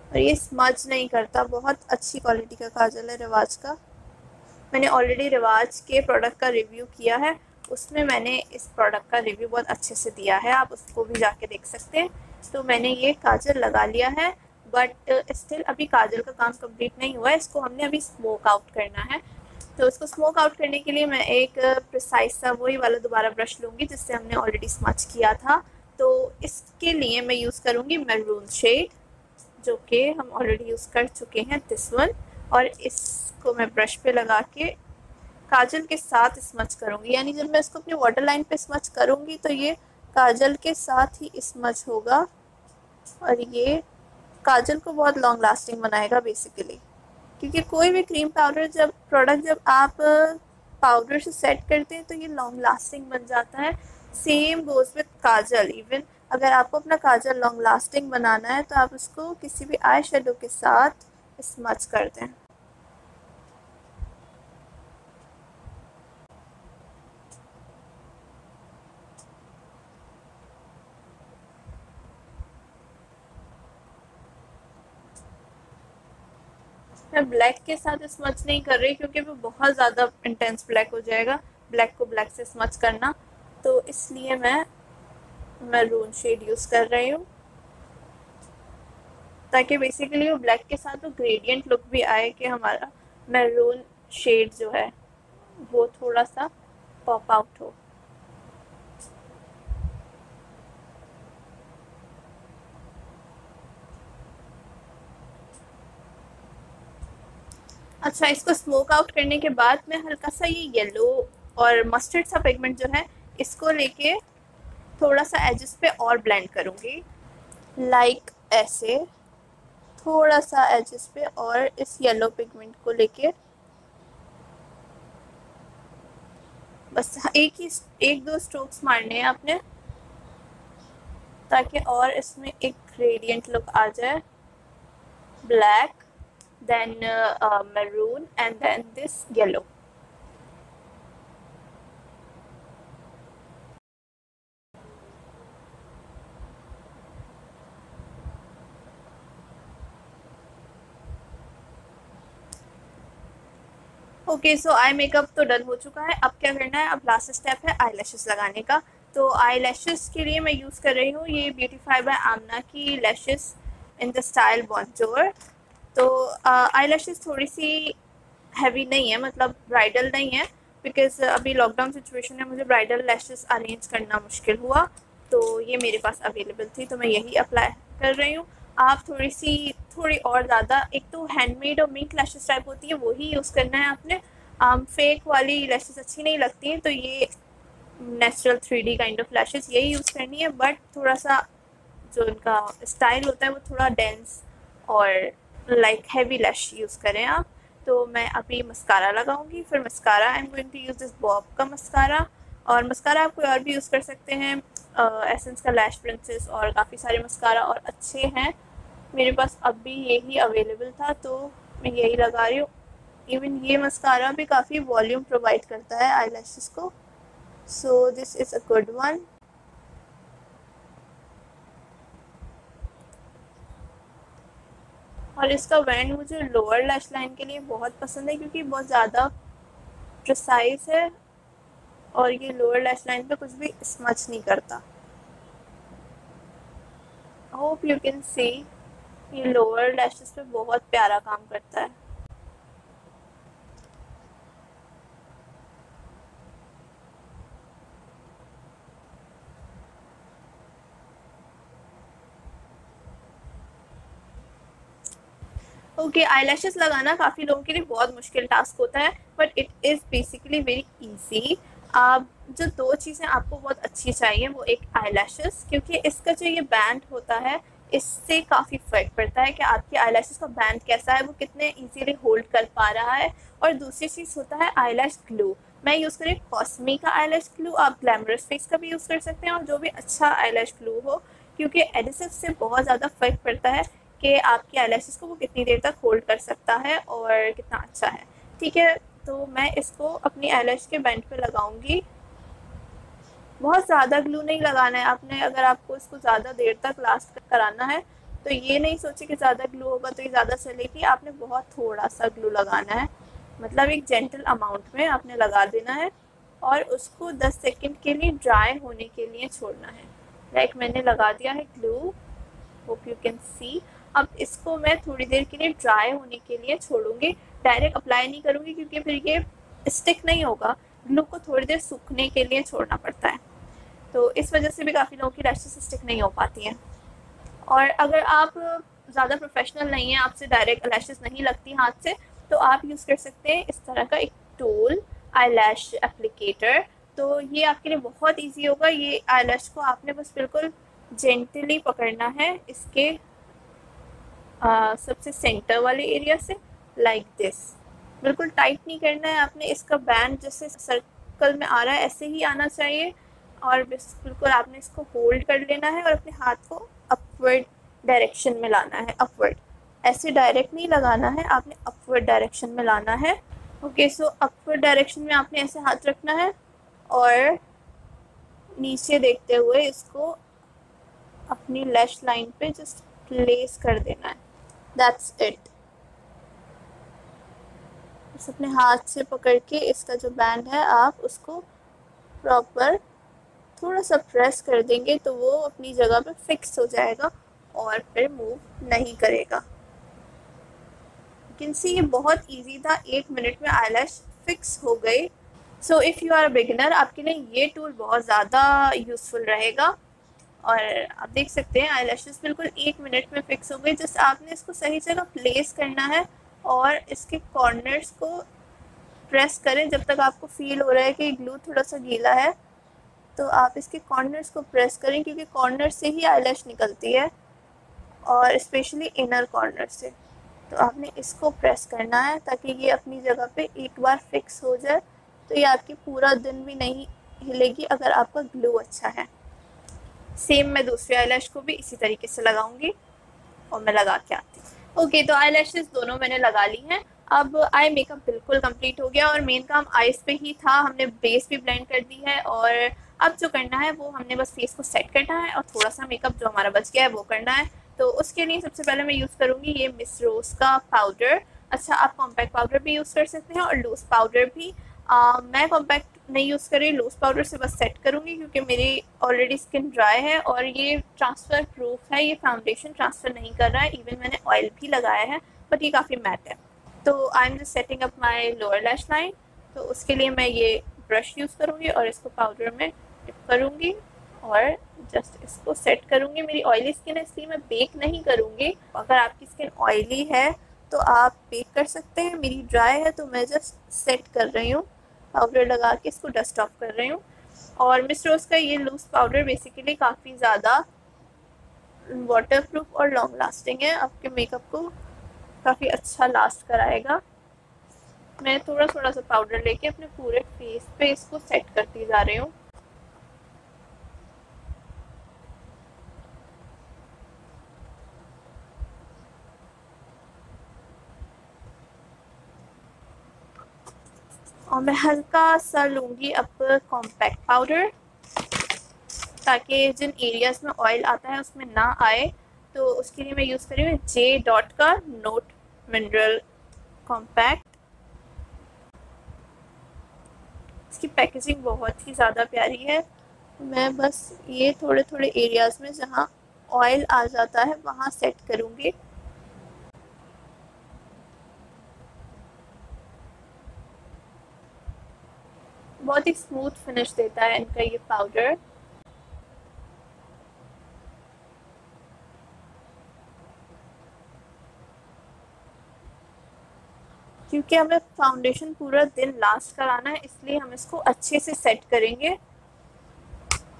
और ये स्मज नहीं करता। बहुत अच्छी क्वालिटी का काजल है रिवाज का। मैंने ऑलरेडी रिवाज के प्रोडक्ट का रिव्यू किया है, उसमें मैंने इस प्रोडक्ट का रिव्यू बहुत अच्छे से दिया है, आप उसको भी जाके देख सकते हैं। तो मैंने ये काजल लगा लिया है, बट स्टिल अभी काजल का काम कंप्लीट नहीं हुआ है। इसको हमने अभी स्मोक आउट करना है। तो इसको स्मोक आउट करने के लिए मैं एक प्रिसाइज सा वही वाला दोबारा ब्रश लूँगी जिससे हमने ऑलरेडी स्मच किया था। तो इसके लिए मैं यूज़ करूँगी मैरून शेड, जो कि हम ऑलरेडी यूज़ कर चुके हैं, दिस वन। और इसको मैं ब्रश पे लगा के काजल के साथ स्मच करूँगी। यानी जब मैं इसको अपनी वाटर लाइन पे स्मच करूँगी तो ये काजल के साथ ही स्मच होगा और ये काजल को बहुत लॉन्ग लास्टिंग बनाएगा बेसिकली। क्योंकि कोई भी क्रीम पाउडर जब आप पाउडर से सेट करते हैं तो ये लॉन्ग लास्टिंग बन जाता है। Same goes with Kajal. Even अगर आपको अपना काजल लॉन्ग लास्टिंग बनाना है तो आप इसको किसी भी आई शेडो के साथ स्मच कर दें। मैं ब्लैक के साथ स्मच नहीं कर रही क्योंकि वो बहुत ज़्यादा इंटेंस ब्लैक हो जाएगा, ब्लैक को ब्लैक से स्मच करना। तो इसलिए मैं मैरून शेड यूज़ कर रही हूँ ताकि बेसिकली वो ब्लैक के साथ वो ग्रेडियंट लुक भी आए कि हमारा मैरून शेड जो है वो थोड़ा सा पॉप आउट हो। अच्छा, इसको स्मोक आउट करने के बाद मैं हल्का सा ये येलो और मस्टर्ड सा पिगमेंट जो है इसको लेके थोड़ा सा एजेस पे और ब्लेंड करूँगी, लाइक ऐसे। थोड़ा सा एजेस पे और इस येलो पिगमेंट को लेके बस एक दो स्ट्रोक्स मारने हैं आपने, ताकि और इसमें एक ग्रेडियंट लुक आ जाए। Black, then maroon and then this yellow। Okay, so eye makeup तो डन हो चुका है। अब क्या करना है, अब लास्ट स्टेप है आई लैशेस लगाने का। तो आई लैशेस के लिए मैं यूज़ कर रही हूँ ये ब्यूटीफाई बाय आमना की lashes in the style bonjour. तो आई लैशेस थोड़ी सी हैवी नहीं है, मतलब ब्राइडल नहीं है, बिकॉज अभी लॉकडाउन सिचुएशन में मुझे ब्राइडल लैशेस अरेंज करना मुश्किल हुआ, तो ये मेरे पास अवेलेबल थी तो मैं यही अप्लाई कर रही हूँ। आप थोड़ी और ज़्यादा, एक तो हैंडमेड और मिंक लैशेस टाइप होती है वही यूज़ करना है आपने। फेक वाली लैशेस अच्छी नहीं लगती हैं, तो ये natural 3D kind of lashes यही यूज़ करनी है, बट थोड़ा सा जो उनका स्टाइल होता है वो थोड़ा डेंस और लाइक हैवी लैश यूज़ करें आप। तो मैं अभी मस्कारा लगाऊंगी, फिर mascara I am going to use this Bob का मस्कारा। और मस्कारा आप कोई और भी यूज़ कर सकते हैं, एसेंस का लैश प्रिंसेस और काफ़ी सारे मस्कारा और अच्छे हैं। मेरे पास अभी यही अवेलेबल था तो मैं यही लगा रही हूँ। इवन ये मस्कारा भी काफ़ी वॉल्यूम प्रोवाइड करता है आई लैशेस को, सो this is a good one. और इसका बैंड मुझे लोअर लैश लाइन के लिए बहुत पसंद है क्योंकि बहुत ज़्यादा प्रिसाइज है और ये लोअर लैश लाइन पे कुछ भी स्मच नहीं करता। होप यू कैन सी ये लोअर लैशेस पे बहुत प्यारा काम करता है। ओके, आईलैशेस लगाना काफ़ी लोगों के लिए बहुत मुश्किल टास्क होता है, but it is basically very easy. आप जो दो चीज़ें आपको बहुत अच्छी चाहिए वो एक आईलैशेस, क्योंकि इसका जो ये बैंड होता है इससे काफ़ी फ़र्क पड़ता है कि आपकी आईलैशेस का बैंड कैसा है, वो कितने इजीली होल्ड कर पा रहा है। और दूसरी चीज़ होता है आईलैश ग्लू। मैं यूज़ करी कॉस्मी का आईलैश ग्लू, आप ग्लैमरस फेस का भी यूज़ कर सकते हैं और जो भी अच्छा आईलैश ग्लू हो, क्योंकि एडिसिव से बहुत ज़्यादा फ़र्क पड़ता है कि आपकी आईलैशेस को वो कितनी देर तक होल्ड कर सकता है और कितना अच्छा है। ठीक है, तो मैं इसको अपनी आईलैश के बैंड पे लगाऊंगी। बहुत ज़्यादा ग्लू नहीं लगाना है आपने, अगर आपको इसको ज़्यादा देर तक लास्ट कराना है तो ये नहीं सोचे कि ज़्यादा ग्लू होगा तो ये ज़्यादा चलेगी। आपने बहुत थोड़ा सा ग्लू लगाना है, मतलब एक जेंटल अमाउंट में आपने लगा देना है और उसको 10 सेकंड के लिए ड्राई होने के लिए छोड़ना है। लाइक मैंने लगा दिया है glue, hope you can see. अब इसको मैं थोड़ी देर के लिए ड्राई होने के लिए छोड़ूंगी, डायरेक्ट अप्लाई नहीं करूंगी क्योंकि फिर ये स्टिक नहीं होगा। ग्लू को थोड़ी देर सूखने के लिए छोड़ना पड़ता है, तो इस वजह से भी काफ़ी लोगों की लैशेस स्टिक नहीं हो पाती हैं। और अगर आप ज़्यादा प्रोफेशनल नहीं हैं, आपसे डायरेक्ट लैशेस नहीं लगती हाथ से, तो आप यूज़ कर सकते हैं इस तरह का एक टूल, आई लैश एप्लीकेटर। तो ये आपके लिए बहुत ईजी होगा। ये आई लैश को आपने बस बिल्कुल जेंटली पकड़ना है इसके सबसे सेंटर वाले एरिया से, लाइक दिस। बिल्कुल टाइट नहीं करना है आपने, इसका बैंड जैसे सर्कल में आ रहा है ऐसे ही आना चाहिए और बिल्कुल आपने इसको होल्ड कर लेना है और अपने हाथ को अपवर्ड डायरेक्शन में लाना है। अपवर्ड, ऐसे डायरेक्ट नहीं लगाना है, आपने अपवर्ड डायरेक्शन में लाना है। ओके, सो अपवर्ड डायरेक्शन में आपने ऐसे हाथ रखना है और नीचे देखते हुए इसको अपनी लैश लाइन पे जस्ट प्लेस कर देना है। That's it. बस अपने हाथ से पकड़ के इसका जो बैंड है आप उसको प्रॉपर थोड़ा सा प्रेस कर देंगे तो वो अपनी जगह पे फिक्स हो जाएगा और फिर मूव नहीं करेगा। यू कैन सी ये बहुत इजी था, 1 मिनट में आईलैश फिक्स हो गई। So if you are a beginner, आपके लिए ये टूल बहुत ज़्यादा यूज़फुल रहेगा। और आप देख सकते हैं आईलैशेस बिल्कुल 1 मिनट में फिक्स हो गई। जस्ट आपने इसको सही जगह प्लेस करना है और इसके कॉर्नर्स को प्रेस करें जब तक आपको फील हो रहा है कि ग्लू थोड़ा सा गीला है, तो आप इसके कॉर्नर्स को प्रेस करें क्योंकि कॉर्नर से ही आईलैश निकलती है और स्पेशली इनर कॉर्नर से। तो आपने इसको प्रेस करना है ताकि ये अपनी जगह पे एक बार फिक्स हो जाए, तो ये आपकी पूरा दिन भी नहीं हिलेगी अगर आपका ग्लू अच्छा है। सेम मैं दूसरी आईलैश को भी इसी तरीके से लगाऊंगी और मैं लगा के आती हूँ। ओके, तो आईलैशेस दोनों मैंने लगा ली हैं। अब आई मेकअप बिल्कुल कंप्लीट हो गया और मेन काम आईज पे ही था। हमने बेस भी ब्लेंड कर दी है और अब जो करना है वो हमने बस फेस को सेट करना है और थोड़ा सा मेकअप जो हमारा बच गया है वो करना है। तो उसके लिए सबसे पहले मैं यूज़ करूँगी ये मिस रोज़ का पाउडर। अच्छा, आप कॉम्पैक्ट पाउडर भी यूज़ कर सकते हैं और लूज़ पाउडर भी। मैं कॉम्पैक्ट नहीं यूज़ कर रही, लूज़ पाउडर से बस सेट करूँगी क्योंकि मेरी ऑलरेडी स्किन ड्राई है और ये ट्रांसफ़र प्रूफ है, ये फाउंडेशन ट्रांसफ़र नहीं कर रहा है। इवन मैंने ऑयल भी लगाया है बट ये काफ़ी मैट है। तो I am just setting up my lower lash line. तो उसके लिए मैं ये ब्रश यूज़ करूँगी और इसको पाउडर में डिप करूँगी और जस्ट इसको सेट करूँगी। मेरी ऑयली स्किन है इसलिए मैं बेक नहीं करूँगी। अगर आपकी स्किन ऑयली है तो आप बेक कर सकते हैं, मेरी ड्राई है तो मैं जस्ट सेट कर रही हूँ, पाउडर लगा के इसको डस्ट ऑफ कर रही हूँ। और मिस रोज़ का ये लूज़ पाउडर बेसिकली काफ़ी ज़्यादा वाटरप्रूफ और लॉन्ग लास्टिंग है, आपके मेकअप को काफ़ी अच्छा लास्ट कराएगा। मैं थोड़ा थोड़ा सा पाउडर लेके अपने पूरे फेस पे इसको सेट करती जा रही हूँ। और मैं हल्का सा लूँगी अब कॉम्पैक्ट पाउडर, ताकि जिन एरियाज़ में ऑयल आता है उसमें ना आए। तो उसके लिए मैं यूज़ कर रही हूँ जे डॉट का नोट मिनरल कॉम्पैक्ट। इसकी पैकेजिंग बहुत ही ज़्यादा प्यारी है। मैं बस ये थोड़े थोड़े एरियाज़ में जहाँ ऑयल आ जाता है वहाँ सेट करूँगी। बहुत ही स्मूथ फिनिश देता है इनका ये पाउडर। क्योंकि हमें फाउंडेशन पूरा दिन लास्ट कराना है इसलिए हम इसको अच्छे से सेट करेंगे।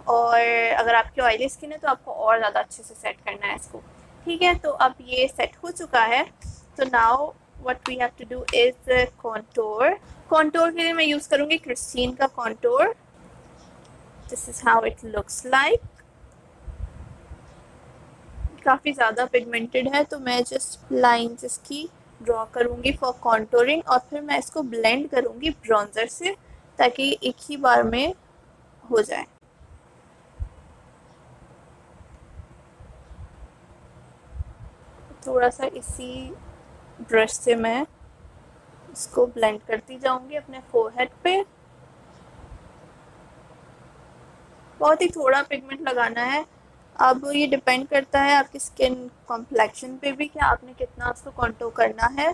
और अगर आपकी ऑयली स्किन है तो आपको और ज़्यादा अच्छे से सेट करना है इसको। ठीक है, तो अब ये सेट हो चुका है। तो now what we have to do is contour. Contour के लिए मैं यूज़ करूँगी क्रिस्टीन का contour. This is how it looks like. काफ़ी ज़्यादा पिगमेंटेड है तो मैं जस्ट लाइन्स इसकी ड्रॉ करूँगी फॉर कॉन्टोरिंग और फिर मैं इसको ब्लेंड करूँगी ब्रॉन्ज़र से ताकि एक ही बार में हो जाए। थोड़ा सा इसी ब्रश से मैं इसको ब्लेंड करती जाऊँगी अपने फोरहेड पे। बहुत ही थोड़ा पिगमेंट लगाना है। अब ये डिपेंड करता है आपकी स्किन कॉम्प्लेक्शन पे भी कि आपने कितना उसको कॉन्टोर करना है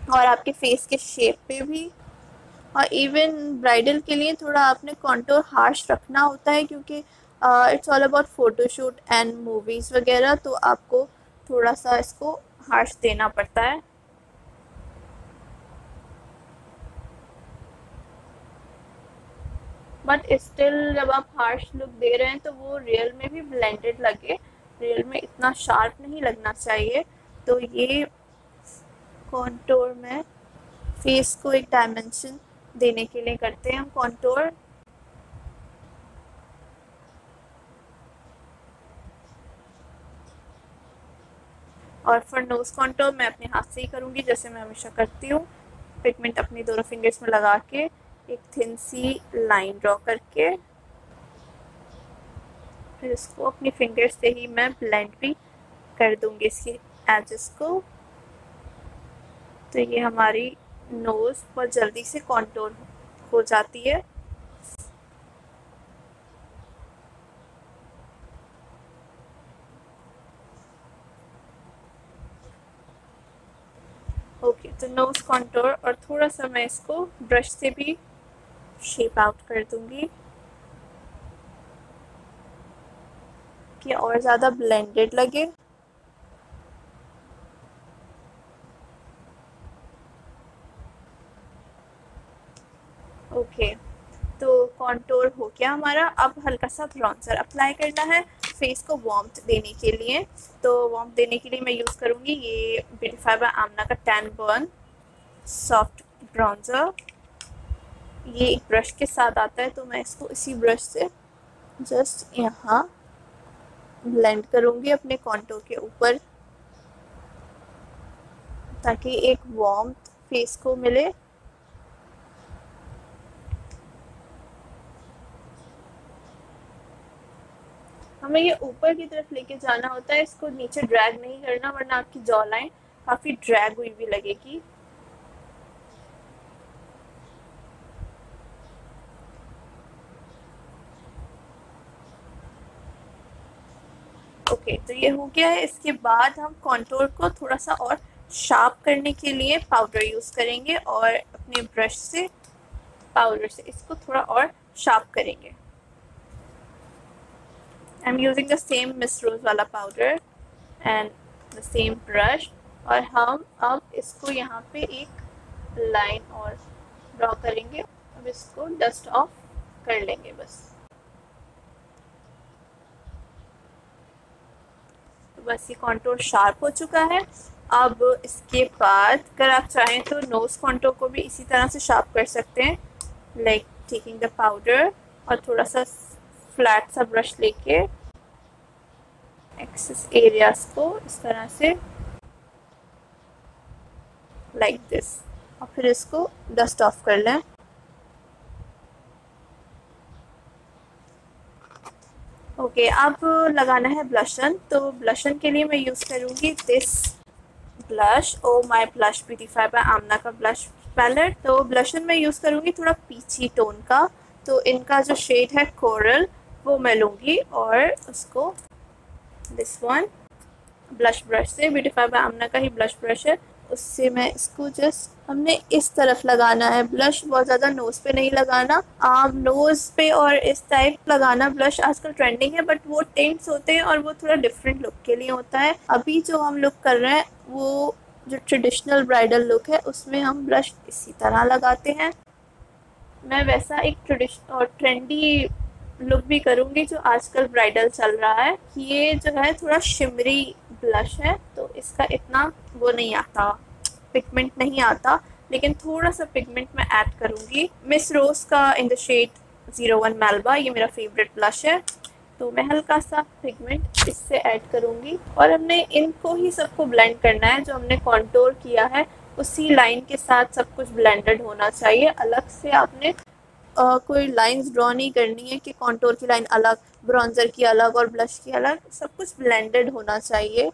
और आपके फेस के शेप पे भी। और इवन ब्राइडल के लिए थोड़ा आपने कॉन्टोर हार्श रखना होता है क्योंकि it's all about photoshoot and movies वगैरह, तो आपको थोड़ा सा इसको हार्श देना पड़ता है। बट स्टिल जब आप हार्श लुक दे रहे हैं तो वो रियल में भी ब्लेंडेड लगे, रियल में इतना शार्प नहीं लगना चाहिए। तो ये कॉन्टोर में फेस को एक डायमेंशन देने के लिए करते हैं हम कॉन्टोर। और फॉर नोज कॉन्टोर मैं अपने हाथ से ही करूँगी जैसे मैं हमेशा करती हूँ। पिगमेंट अपनी दोनों फिंगर्स में लगा के एक थिन सी लाइन ड्रॉ करके फिर इसको अपनी फिंगर्स से ही मैं ब्लेंड भी कर दूँगी इसकी एजेस को। तो ये हमारी नोज़ बहुत जल्दी से कॉन्टोर हो जाती है। ओके, तो नोज कॉन्टोर और थोड़ा सा मैं इसको ब्रश से भी शेप आउट कर दूंगी कि और ज़्यादा ब्लेंडेड लगे। ओके, तो कॉन्टोर हो गया हमारा। अब हल्का सा ब्रॉन्जर अप्लाई करना है फेस को वार्मथ देने के लिए। तो वार्मथ देने के लिए मैं यूज़ करूँगी ये ब्यूटीफाई बाय आमना का टैन बर्न सॉफ्ट ब्रॉन्जर। ये एक ब्रश के साथ आता है तो मैं इसको इसी ब्रश से जस्ट यहाँ ब्लेंड करूँगी अपने कॉन्टोर के ऊपर ताकि एक वार्मथ फेस को मिले। हमें ये ऊपर की तरफ लेके जाना होता है, इसको नीचे ड्रैग नहीं करना वरना आपकी जॉ लाइन काफ़ी ड्रैग हुई भी लगेगी। ओके, तो ये हो गया है। इसके बाद हम कॉन्टोर को थोड़ा सा और शार्प करने के लिए पाउडर यूज़ करेंगे और अपने ब्रश से पाउडर से इसको थोड़ा और शार्प करेंगे। I am using the same Miss Rose वाला powder and the same brush, और हम अब इसको यहाँ पे एक लाइन और ड्रॉ करेंगे। अब इसको डस्ट ऑफ कर लेंगे बस। तो बस ये कॉन्टोर शार्प हो चुका है। अब इसके बाद अगर आप चाहें तो नोज कॉन्टोर को भी इसी तरह से शार्प कर सकते हैं, लाइक टेकिंग द पाउडर और थोड़ा सा फ्लैट सा ब्रश लेके एक्सेस एरियाज को इस तरह से लाइक दिस, और फिर इसको डस्ट ऑफ कर लें। ओके, अब लगाना है ब्लशन। तो ब्लशन के लिए मैं यूज़ करूँगी this blush, oh my blush beautify by Amna का ब्लश पैलेट। तो ब्लशन मैं यूज़ करूँगी थोड़ा पीची टोन का। तो इनका जो शेड है कोरल, वो मैं लूँगी और उसको दिस वन ब्लश ब्रश से, ब्यूटीफाई बाय आमना का ही ब्लश ब्रश है, उससे मैं इसको जस्ट हमने इस तरफ लगाना है। ब्लश बहुत ज़्यादा नोज़ पे नहीं लगाना। नोज़ पे और इस टाइप लगाना ब्लश आजकल ट्रेंडिंग है, बट वो टिंट्स होते हैं और वो थोड़ा डिफरेंट लुक के लिए होता है। अभी जो हम लुक कर रहे हैं वो जो ट्रेडिशनल ब्राइडल लुक है उसमें हम ब्लश इसी तरह लगाते हैं। मैं वैसा एक ट्रेडिशनल और ट्रेंडी लुक भी करूँगी जो आजकल ब्राइडल चल रहा है। ये जो है थोड़ा शिमरी ब्लश है, तो इसका इतना वो नहीं आता, पिगमेंट नहीं आता, लेकिन थोड़ा सा पिगमेंट मैं ऐड करूँगी। मिस रोज का इन द शेड 01 मैल्बा, ये मेरा फेवरेट ब्लश है, तो मैं हल्का सा पिगमेंट इससे ऐड करूँगी। और हमने इनको ही सबको ब्लेंड करना है। जो हमने कॉन्टोर किया है उसी लाइन के साथ सब कुछ ब्लेंडेड होना चाहिए। अलग से आपने कोई लाइंस ड्रॉ नहीं करनी है कि कॉन्टोर की लाइन अलग, ब्रॉन्जर की अलग और ब्लश की अलग, सब कुछ ब्लेंडेड होना चाहिए।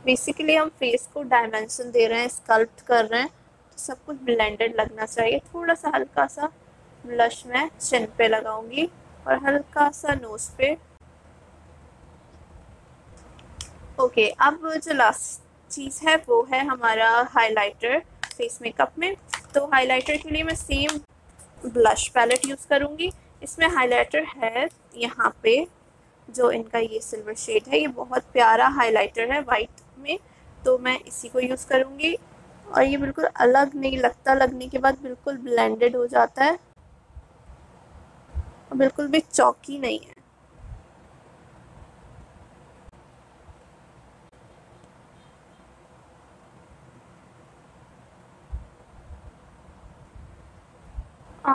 बेसिकली हम फेस को डायमेंशन दे रहे हैं, स्कल्प्ट कर रहे हैं, तो सब कुछ ब्लेंडेड लगना चाहिए। थोड़ा सा हल्का सा ब्लश मैं चिन पे लगाऊंगी और हल्का सा नोज पे। ओके, अब जो लास्ट चीज़ है वो है हमारा हाइलाइटर फेस मेकअप में। तो हाइलाइटर के लिए मैं सेम ब्लश पैलेट यूज़ करूँगी। इसमें हाइलाइटर है यहाँ पे, जो इनका ये सिल्वर शेड है, ये बहुत प्यारा हाइलाइटर है वाइट में, तो मैं इसी को यूज़ करूँगी। और ये बिल्कुल अलग नहीं लगता, लगने के बाद बिल्कुल ब्लेंडेड हो जाता है और बिल्कुल भी चौकी नहीं है।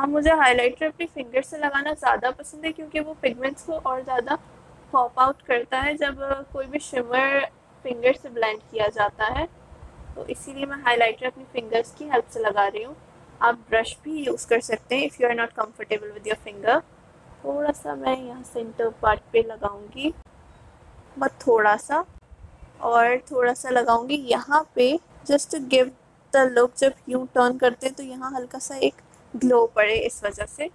मुझे हाइलाइटर अपनी फिंगर से लगाना ज़्यादा पसंद है, क्योंकि वो पिगमेंट्स को और ज़्यादा पॉप आउट करता है जब कोई भी शिमर फिंगर से ब्लेंड किया जाता है। तो इसीलिए मैं हाइलाइटर अपनी फिंगर्स की हेल्प से लगा रही हूँ। आप ब्रश भी यूज़ कर सकते हैं if you are not comfortable with your finger. थोड़ा सा मैं यहाँ सेंटर पार्ट पे लगाऊंगी, बस थोड़ा सा, और थोड़ा सा लगाऊंगी यहाँ पे, just to give the look. जब यूँ टर्न करते हैं तो यहाँ हल्का सा एक ग्लो पड़े, इस वजह से।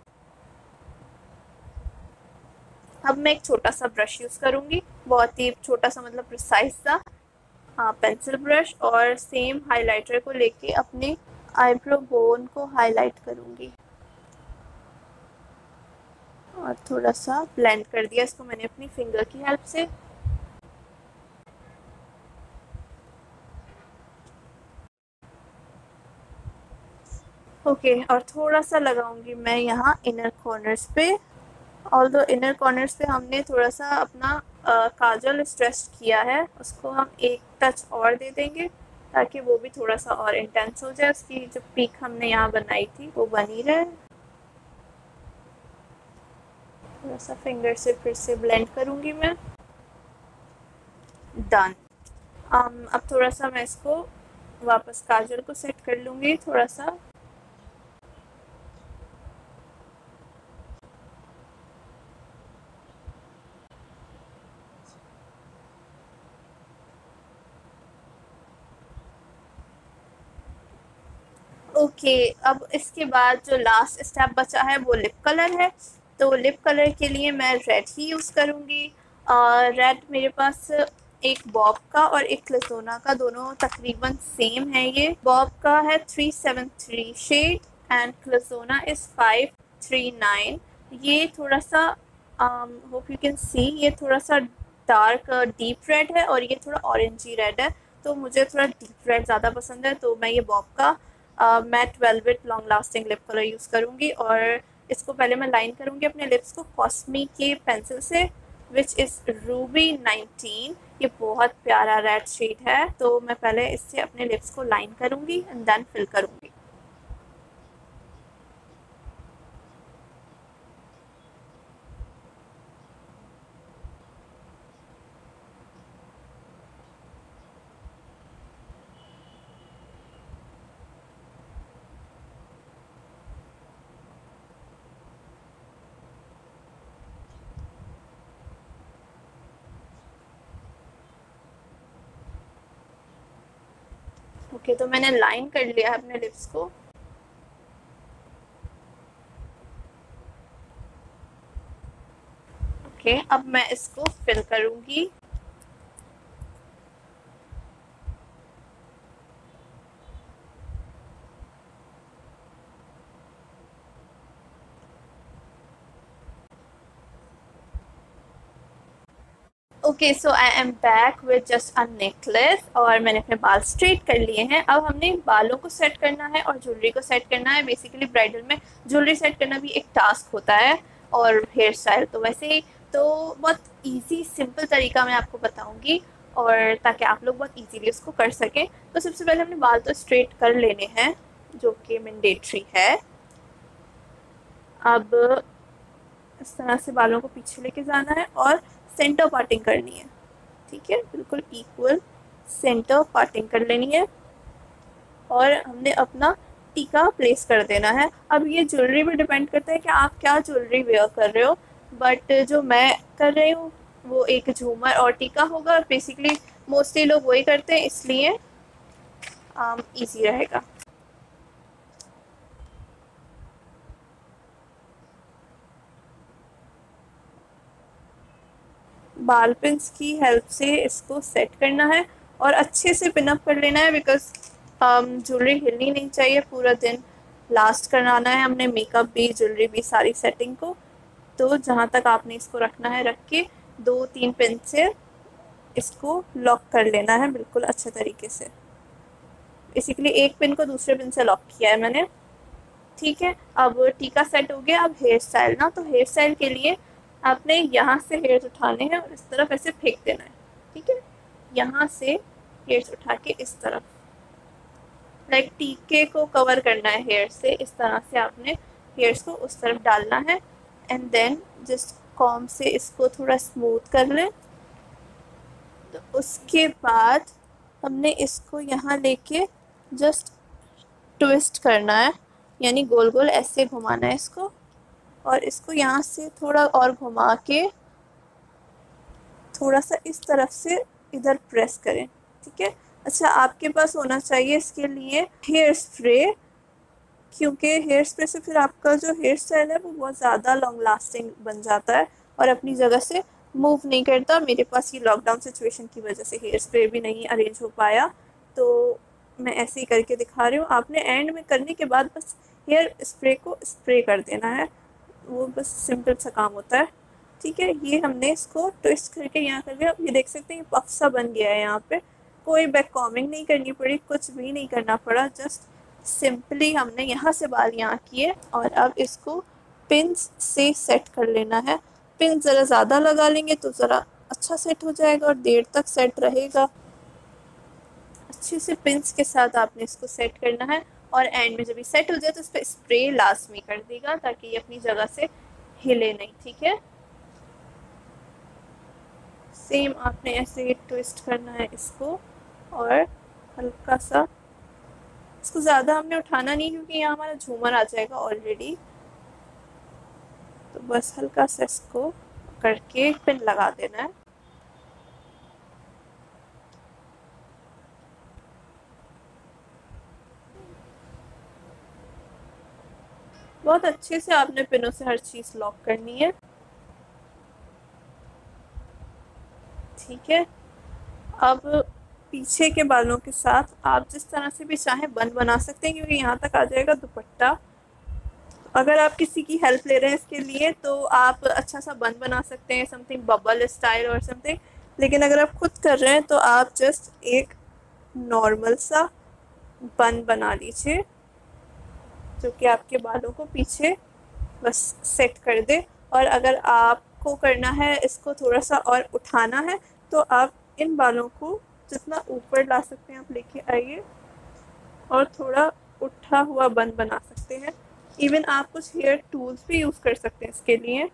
अब मैं एक छोटा सा ब्रश यूज़ करूँगी, बहुत ही छोटा सा, मतलब प्रिसाइज सा पेंसिल ब्रश, और सेम हाइलाइटर को लेके अपने आईब्रो बोन को हाईलाइट करूँगी और थोड़ा सा ब्लेंड कर दिया इसको मैंने अपनी फिंगर की हेल्प से। ओके, और थोड़ा सा लगाऊंगी मैं यहाँ इनर कॉर्नर्स पे। ऑल्दो इनर कॉर्नर्स पे हमने थोड़ा सा अपना काजल स्ट्रेस किया है, उसको हम एक टच और दे देंगे ताकि वो भी थोड़ा सा और इंटेंस हो जाए। उसकी जो पीक हमने यहाँ बनाई थी वो बनी रहे। थोड़ा सा फिंगर से फिर से ब्लेंड करूँगी मैं। डन। अब थोड़ा सा मैं इसको वापस काजल को सेट कर लूँगी थोड़ा सा। ओके, अब इसके बाद जो लास्ट स्टेप बचा है वो लिप कलर है। तो लिप कलर के लिए मैं रेड ही यूज़ करूँगी। रेड मेरे पास एक बॉब का और एक क्लिसोना का, दोनों तकरीबन सेम है। ये बॉब का है 373 शेड एंड क्लिसोना इज़ 539। ये थोड़ा सा होप यू कैन सी, ये थोड़ा सा डार्क डीप रेड है और ये थोड़ा ऑरेंजी रेड है। तो मुझे थोड़ा डीप रेड ज़्यादा पसंद है, तो मैं ये बॉब का matte velvet long lasting lip colour use करूँगी। और इसको पहले मैं लाइन करूँगी अपने लिप्स को कॉस्मी के पेंसिल से, विच इज़ रूबी 19। ये बहुत प्यारा रेड शेड है, तो मैं पहले इससे अपने लिप्स को लाइन करूँगी एंड देन फिल करूँगी। ओके, तो मैंने लाइन कर लिया है अपने लिप्स को। ओके, अब मैं इसको फिल करूँगी। Okay, so I am back with just a necklace और मैंने अपने बाल स्ट्रेट कर लिए हैं। अब हमने बालों को सेट करना है और ज्वेलरी को सेट करना है। बेसिकली ब्राइडल में ज्वेलरी सेट करना भी एक टास्क होता है और हेयर स्टाइल तो वैसे ही। तो बहुत इजी सिंपल तरीका मैं आपको बताऊंगी और ताकि आप लोग बहुत इजीली उसको कर सकें। तो सबसे पहले हमने बाल तो स्ट्रेट कर लेने हैं, जो कि मैंडेटरी है। अब इस तरह से बालों को पीछे लेके जाना है और सेंटर पार्टिंग करनी है। ठीक है, बिल्कुल इक्वल सेंटर पार्टिंग कर लेनी है और हमने अपना टीका प्लेस कर देना है। अब ये ज्वेलरी पे डिपेंड करता है कि आप क्या ज्वेलरी वेयर कर रहे हो, बट जो मैं कर रही हूँ वो एक झूमर और टीका होगा। बेसिकली मोस्टली लोग वही करते हैं, इसलिए इजी रहेगा। बाल पिन्स की हेल्प से इसको सेट करना है और अच्छे से पिनअप कर लेना है, बिकॉज ज्वेलरी हिलनी नहीं चाहिए। पूरा दिन लास्ट कराना है हमने, मेकअप भी ज्वेलरी भी सारी सेटिंग को। तो जहाँ तक आपने इसको रखना है रख के 2-3 पिन से इसको लॉक कर लेना है बिल्कुल अच्छे तरीके से। बेसिकली एक पिन को दूसरे पिन से लॉक किया है मैंने। ठीक है, अब टीका सेट हो गया। अब हेयर स्टाइल ना, तो हेयर स्टाइल के लिए आपने यहाँ से हेयर्स उठाने हैं और इस तरफ ऐसे फेंक देना है। ठीक है, यहाँ से हेयर्स उठा के इस तरफ लाइक टीके को कवर करना है हेयर से। इस तरह से आपने हेयर्स को उस तरफ डालना है एंड देन जस्ट कॉम्ब से इसको थोड़ा स्मूथ कर लें। तो उसके बाद हमने इसको यहाँ लेके जस्ट ट्विस्ट करना है, यानी गोल गोल ऐसे घुमाना है इसको और इसको यहाँ से थोड़ा और घुमा के थोड़ा सा इस तरफ से इधर प्रेस करें। ठीक है, अच्छा आपके पास होना चाहिए इसके लिए हेयर स्प्रे, क्योंकि हेयर स्प्रे से फिर आपका जो हेयर स्टाइल है वो बहुत ज़्यादा लॉन्ग लास्टिंग बन जाता है और अपनी जगह से मूव नहीं करता। मेरे पास ये लॉकडाउन सिचुएशन की वजह से हेयर स्प्रे भी नहीं अरेंज हो पाया, तो मैं ऐसे ही करके दिखा रही हूँ। आपने एंड में करने के बाद बस हेयर स्प्रे को स्प्रे कर देना है, वो बस सिंपल सा काम होता है। ठीक है, ये हमने इसको ट्विस्ट करके यहाँ कर दिया। ये देख सकते हैं ये पफ सा बन गया है। यहाँ पे कोई बैक कॉमिंग नहीं करनी पड़ी, कुछ भी नहीं करना पड़ा, जस्ट सिंपली हमने यहाँ से बाल यहाँ किए और अब इसको पिन्स से सेट कर लेना है। पिन ज़रा ज़्यादा लगा लेंगे तो ज़रा अच्छा सेट हो जाएगा और देर तक सेट रहेगा। अच्छे से पिन्स के साथ आपने इसको सेट करना है और एंड में जब ये सेट हो जाए तो इस पर स्प्रे लास्ट में कर देगा ताकि ये अपनी जगह से हिले नहीं। ठीक है, सेम आपने ऐसे ट्विस्ट करना है इसको और हल्का सा इसको ज़्यादा हमने उठाना नहीं क्योंकि यहाँ हमारा झूमर आ जाएगा ऑलरेडी। तो बस हल्का सा इसको करके पिन लगा देना है। बहुत अच्छे से आपने पिनों से हर चीज़ लॉक करनी है। ठीक है, अब पीछे के बालों के साथ आप जिस तरह से भी चाहें बन बना सकते हैं, क्योंकि यहाँ तक आ जाएगा दुपट्टा। अगर आप किसी की हेल्प ले रहे हैं इसके लिए तो आप अच्छा सा बन बना सकते हैं, समथिंग बबल स्टाइल और समथिंग। लेकिन अगर आप खुद कर रहे हैं तो आप जस्ट एक नॉर्मल सा बन बना लीजिए जो कि आपके बालों को पीछे बस सेट कर दे। और अगर आपको करना है इसको थोड़ा सा और उठाना है तो आप इन बालों को जितना ऊपर ला सकते हैं आप लेके आइए और थोड़ा उठा हुआ बन बना सकते हैं। इवन आप कुछ हेयर टूल्स भी यूज़ कर सकते हैं इसके लिए।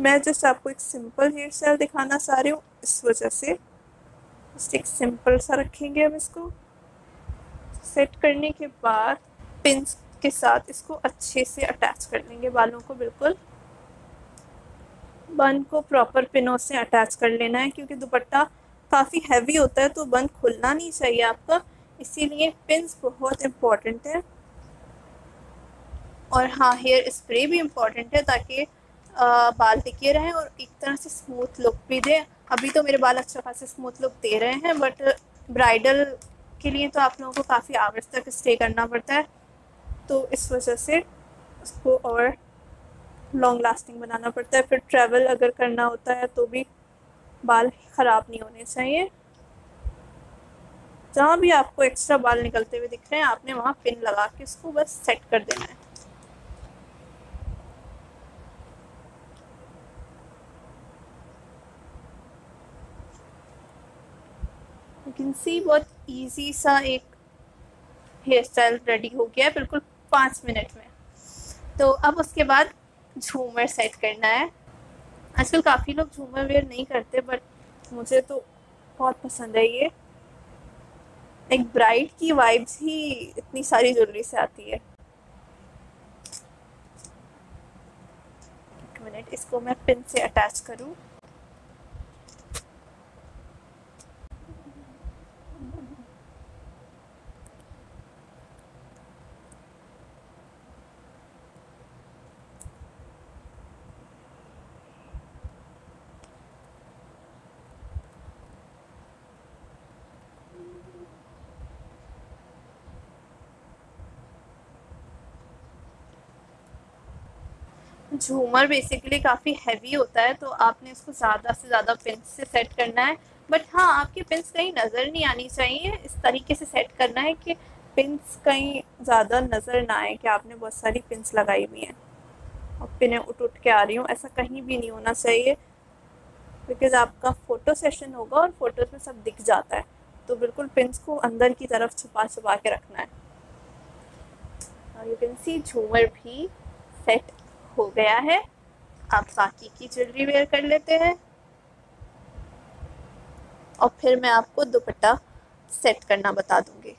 मैं जस्ट आपको एक सिंपल हेयर स्टाइल दिखाना चाह रही हूँ, इस वजह से जस्ट एक सिंपल सा रखेंगे। हम इसको सेट करने के बाद पिंस के साथ इसको अच्छे से अटैच कर लेंगे बालों को। बिल्कुल बन को प्रॉपर पिनों से अटैच कर लेना है, क्योंकि दुपट्टा काफ़ी हैवी होता है तो बन खुलना नहीं चाहिए आपका, इसीलिए पिंस बहुत इम्पॉर्टेंट है। और हाँ, हेयर स्प्रे भी इम्पॉर्टेंट है ताकि बाल टिके रहें और एक तरह से स्मूथ लुक भी दे। अभी तो मेरे बाल अच्छा खासा स्मूथ लुक दे रहे हैं, बट ब्राइडल के लिए तो आप लोगों को काफ़ी आवर्स तक स्टे करना पड़ता है, तो इस वजह से उसको और लॉन्ग लास्टिंग बनाना पड़ता है। फिर ट्रैवल अगर करना होता है तो भी बाल ख़राब नहीं होने चाहिए। जहाँ भी आपको एक्स्ट्रा बाल निकलते हुए दिख रहे हैं आपने वहाँ पिन लगा के उसको बस सेट कर देना है। यू कैन सी बहुत इजी सा एक हेयर स्टाइल रेडी हो गया है, बिल्कुल 5 मिनट में। तो अब उसके बाद झूमर सेट करना है। आजकल काफ़ी लोग झूमर वेयर नहीं करते, बट मुझे तो बहुत पसंद है ये। एक ब्राइड की वाइब्स ही इतनी सारी ज्वेलरी से आती है। एक मिनट, इसको मैं पिन से अटैच करूँ। झूमर बेसिकली काफ़ी हैवी होता है तो आपने इसको ज़्यादा से ज़्यादा पिंस से सेट करना है। बट हाँ, आपकी पिंस कहीं नज़र नहीं आनी चाहिए, इस तरीके से सेट करना है कि पिंस कहीं ज़्यादा नज़र ना आए कि आपने बहुत सारी पिंस लगाई हुई हैं और पिनें उठ उठ के आ रही हूँ, ऐसा कहीं भी नहीं होना चाहिए। बिकॉज आपका फ़ोटो सेशन होगा और फोटोज़ में सब दिख जाता है, तो बिल्कुल पिंस को अंदर की तरफ छुपा छुपा के रखना है। यू कैन सी झूमर भी सेट हो गया है। आप बाकी की ज्वेलरी वेयर कर लेते हैं और फिर मैं आपको दुपट्टा सेट करना बता दूंगी।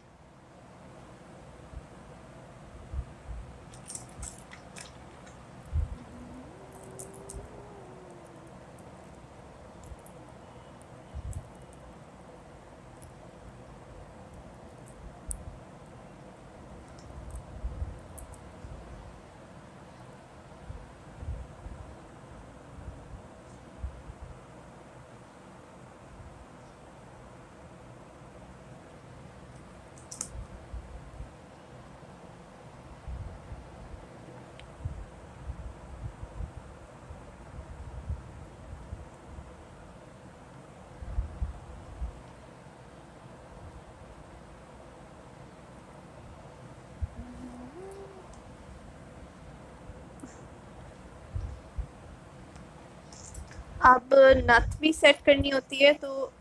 अब नथ भी सेट करनी होती है, तो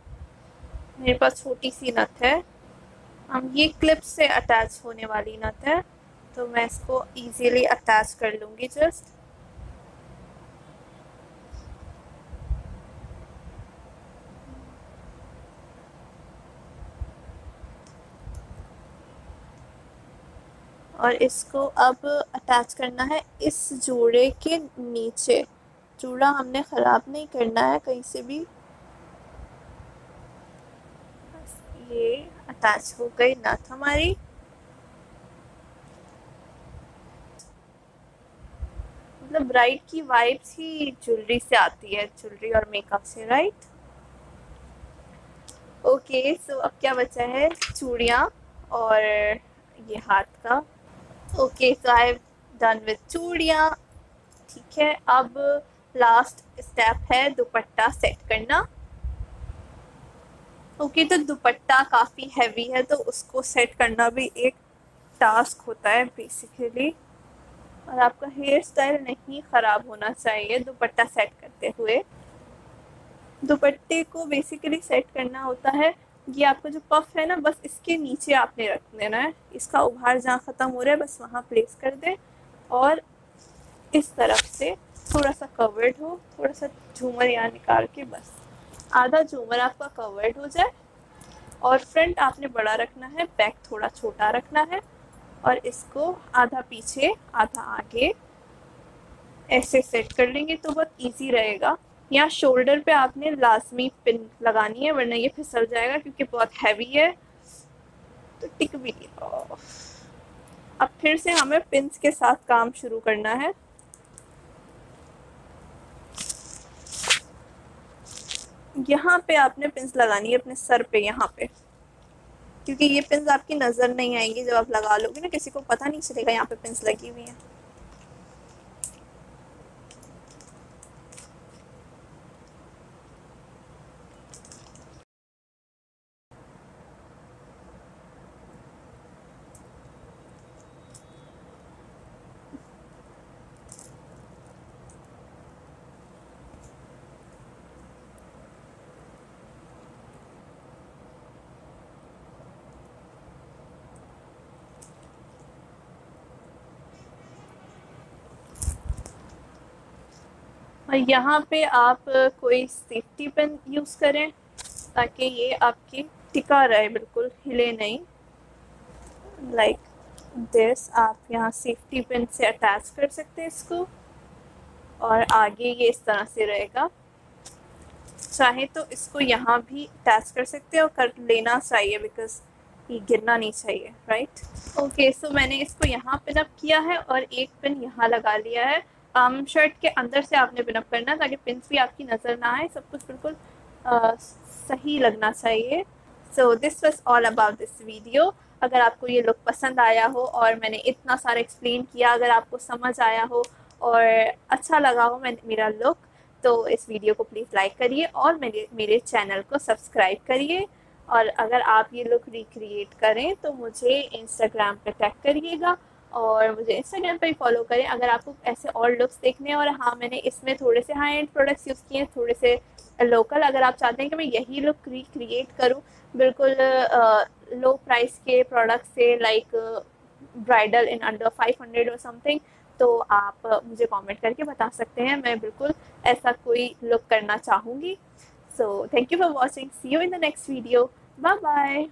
मेरे पास छोटी सी नथ है। हम ये क्लिप से अटैच होने वाली नथ है, तो मैं इसको इजीली अटैच कर लूँगी जस्ट। और इसको अब अटैच करना है इस जोड़े के नीचे। जोड़ा हमने ख़राब नहीं करना है कहीं से भी। ये अटैच हो गई नथ हमारी। मतलब ब्राइड की वाइब्स ही ज्वेलरी से आती है, ज्वेलरी और मेकअप से, राइट? ओके, सो अब क्या बचा है? चूड़ियाँ और ये हाथ का। Okay, so I have done with चूड़ियाँ। ठीक है, अब लास्ट स्टेप है दुपट्टा सेट करना। ओके, तो दुपट्टा काफ़ी हैवी है तो उसको सेट करना भी एक टास्क होता है बेसिकली। और आपका हेयर स्टाइल नहीं ख़राब होना चाहिए दुपट्टा सेट करते हुए। दुपट्टे को बेसिकली सेट करना होता है, ये आपका जो पफ है ना, बस इसके नीचे आपने रख देना है। इसका उभार जहाँ ख़त्म हो रहा है बस वहाँ प्लेस कर दें और इस तरफ से थोड़ा सा कवर्ड हो, थोड़ा सा झूमर यहाँ निकाल के बस आधा झूमर आपका कवर्ड हो जाए। और फ्रंट आपने बड़ा रखना है, बैक थोड़ा छोटा रखना है और इसको आधा पीछे आधा आगे ऐसे सेट कर लेंगे तो बहुत इजी रहेगा। यहाँ शोल्डर पे आपने लाजमी पिन लगानी है वरना ये फिसल जाएगा क्योंकि बहुत हैवी है, तो टिक भी नहीं रहा। अब फिर से हमें पिन्स के साथ काम शुरू करना है। यहाँ पे आपने पिन्स लगानी है अपने सर पे, यहाँ पे, क्योंकि ये पिन्स आपकी नज़र नहीं आएंगी जब आप लगा लोगे ना, किसी को पता नहीं चलेगा यहाँ पे पिन्स लगी हुई हैं। और यहाँ पे आप कोई सेफ्टी पिन यूज़ करें ताकि ये आपकी टिका रहे, बिल्कुल हिले नहीं। लाइक दिस, आप यहाँ सेफ्टी पिन से अटैच कर सकते हैं इसको और आगे ये इस तरह से रहेगा। चाहे तो इसको यहाँ भी अटैच कर सकते हैं और कर लेना चाहिए बिकॉज ये गिरना नहीं चाहिए, राइट? ओके, सो मैंने इसको यहाँ पिन अप किया है और एक पिन यहाँ लगा लिया है। शर्ट के अंदर से आपने पिन अप करना ताकि पिन्स भी आपकी नज़र ना आए, सब कुछ बिल्कुल सही लगना चाहिए। So this was all about this video. अगर आपको ये लुक पसंद आया हो और मैंने इतना सारा एक्सप्लेन किया, अगर आपको समझ आया हो और अच्छा लगा हो मेरा लुक, तो इस वीडियो को प्लीज़ लाइक करिए और मेरे चैनल को सब्सक्राइब करिए। और अगर आप ये लुक रिक्रिएट करें तो मुझे इंस्टाग्राम पे टैग करिएगा और मुझे इंस्टाग्राम पे ही फॉलो करें अगर आपको ऐसे और लुक्स देखने हैं। और हाँ, मैंने इसमें थोड़े से हाई एंड प्रोडक्ट्स यूज़ किए हैं, थोड़े से लोकल। अगर आप चाहते हैं कि मैं यही लुक रिक्रिएट करूँ बिल्कुल लो प्राइस के प्रोडक्ट से, लाइक ब्राइडल इन अंडर 500 और समथिंग, तो आप मुझे कमेंट करके बता सकते हैं। मैं बिल्कुल ऐसा कोई लुक करना चाहूँगी। So thank you for watching, see you in the next video, bye bye.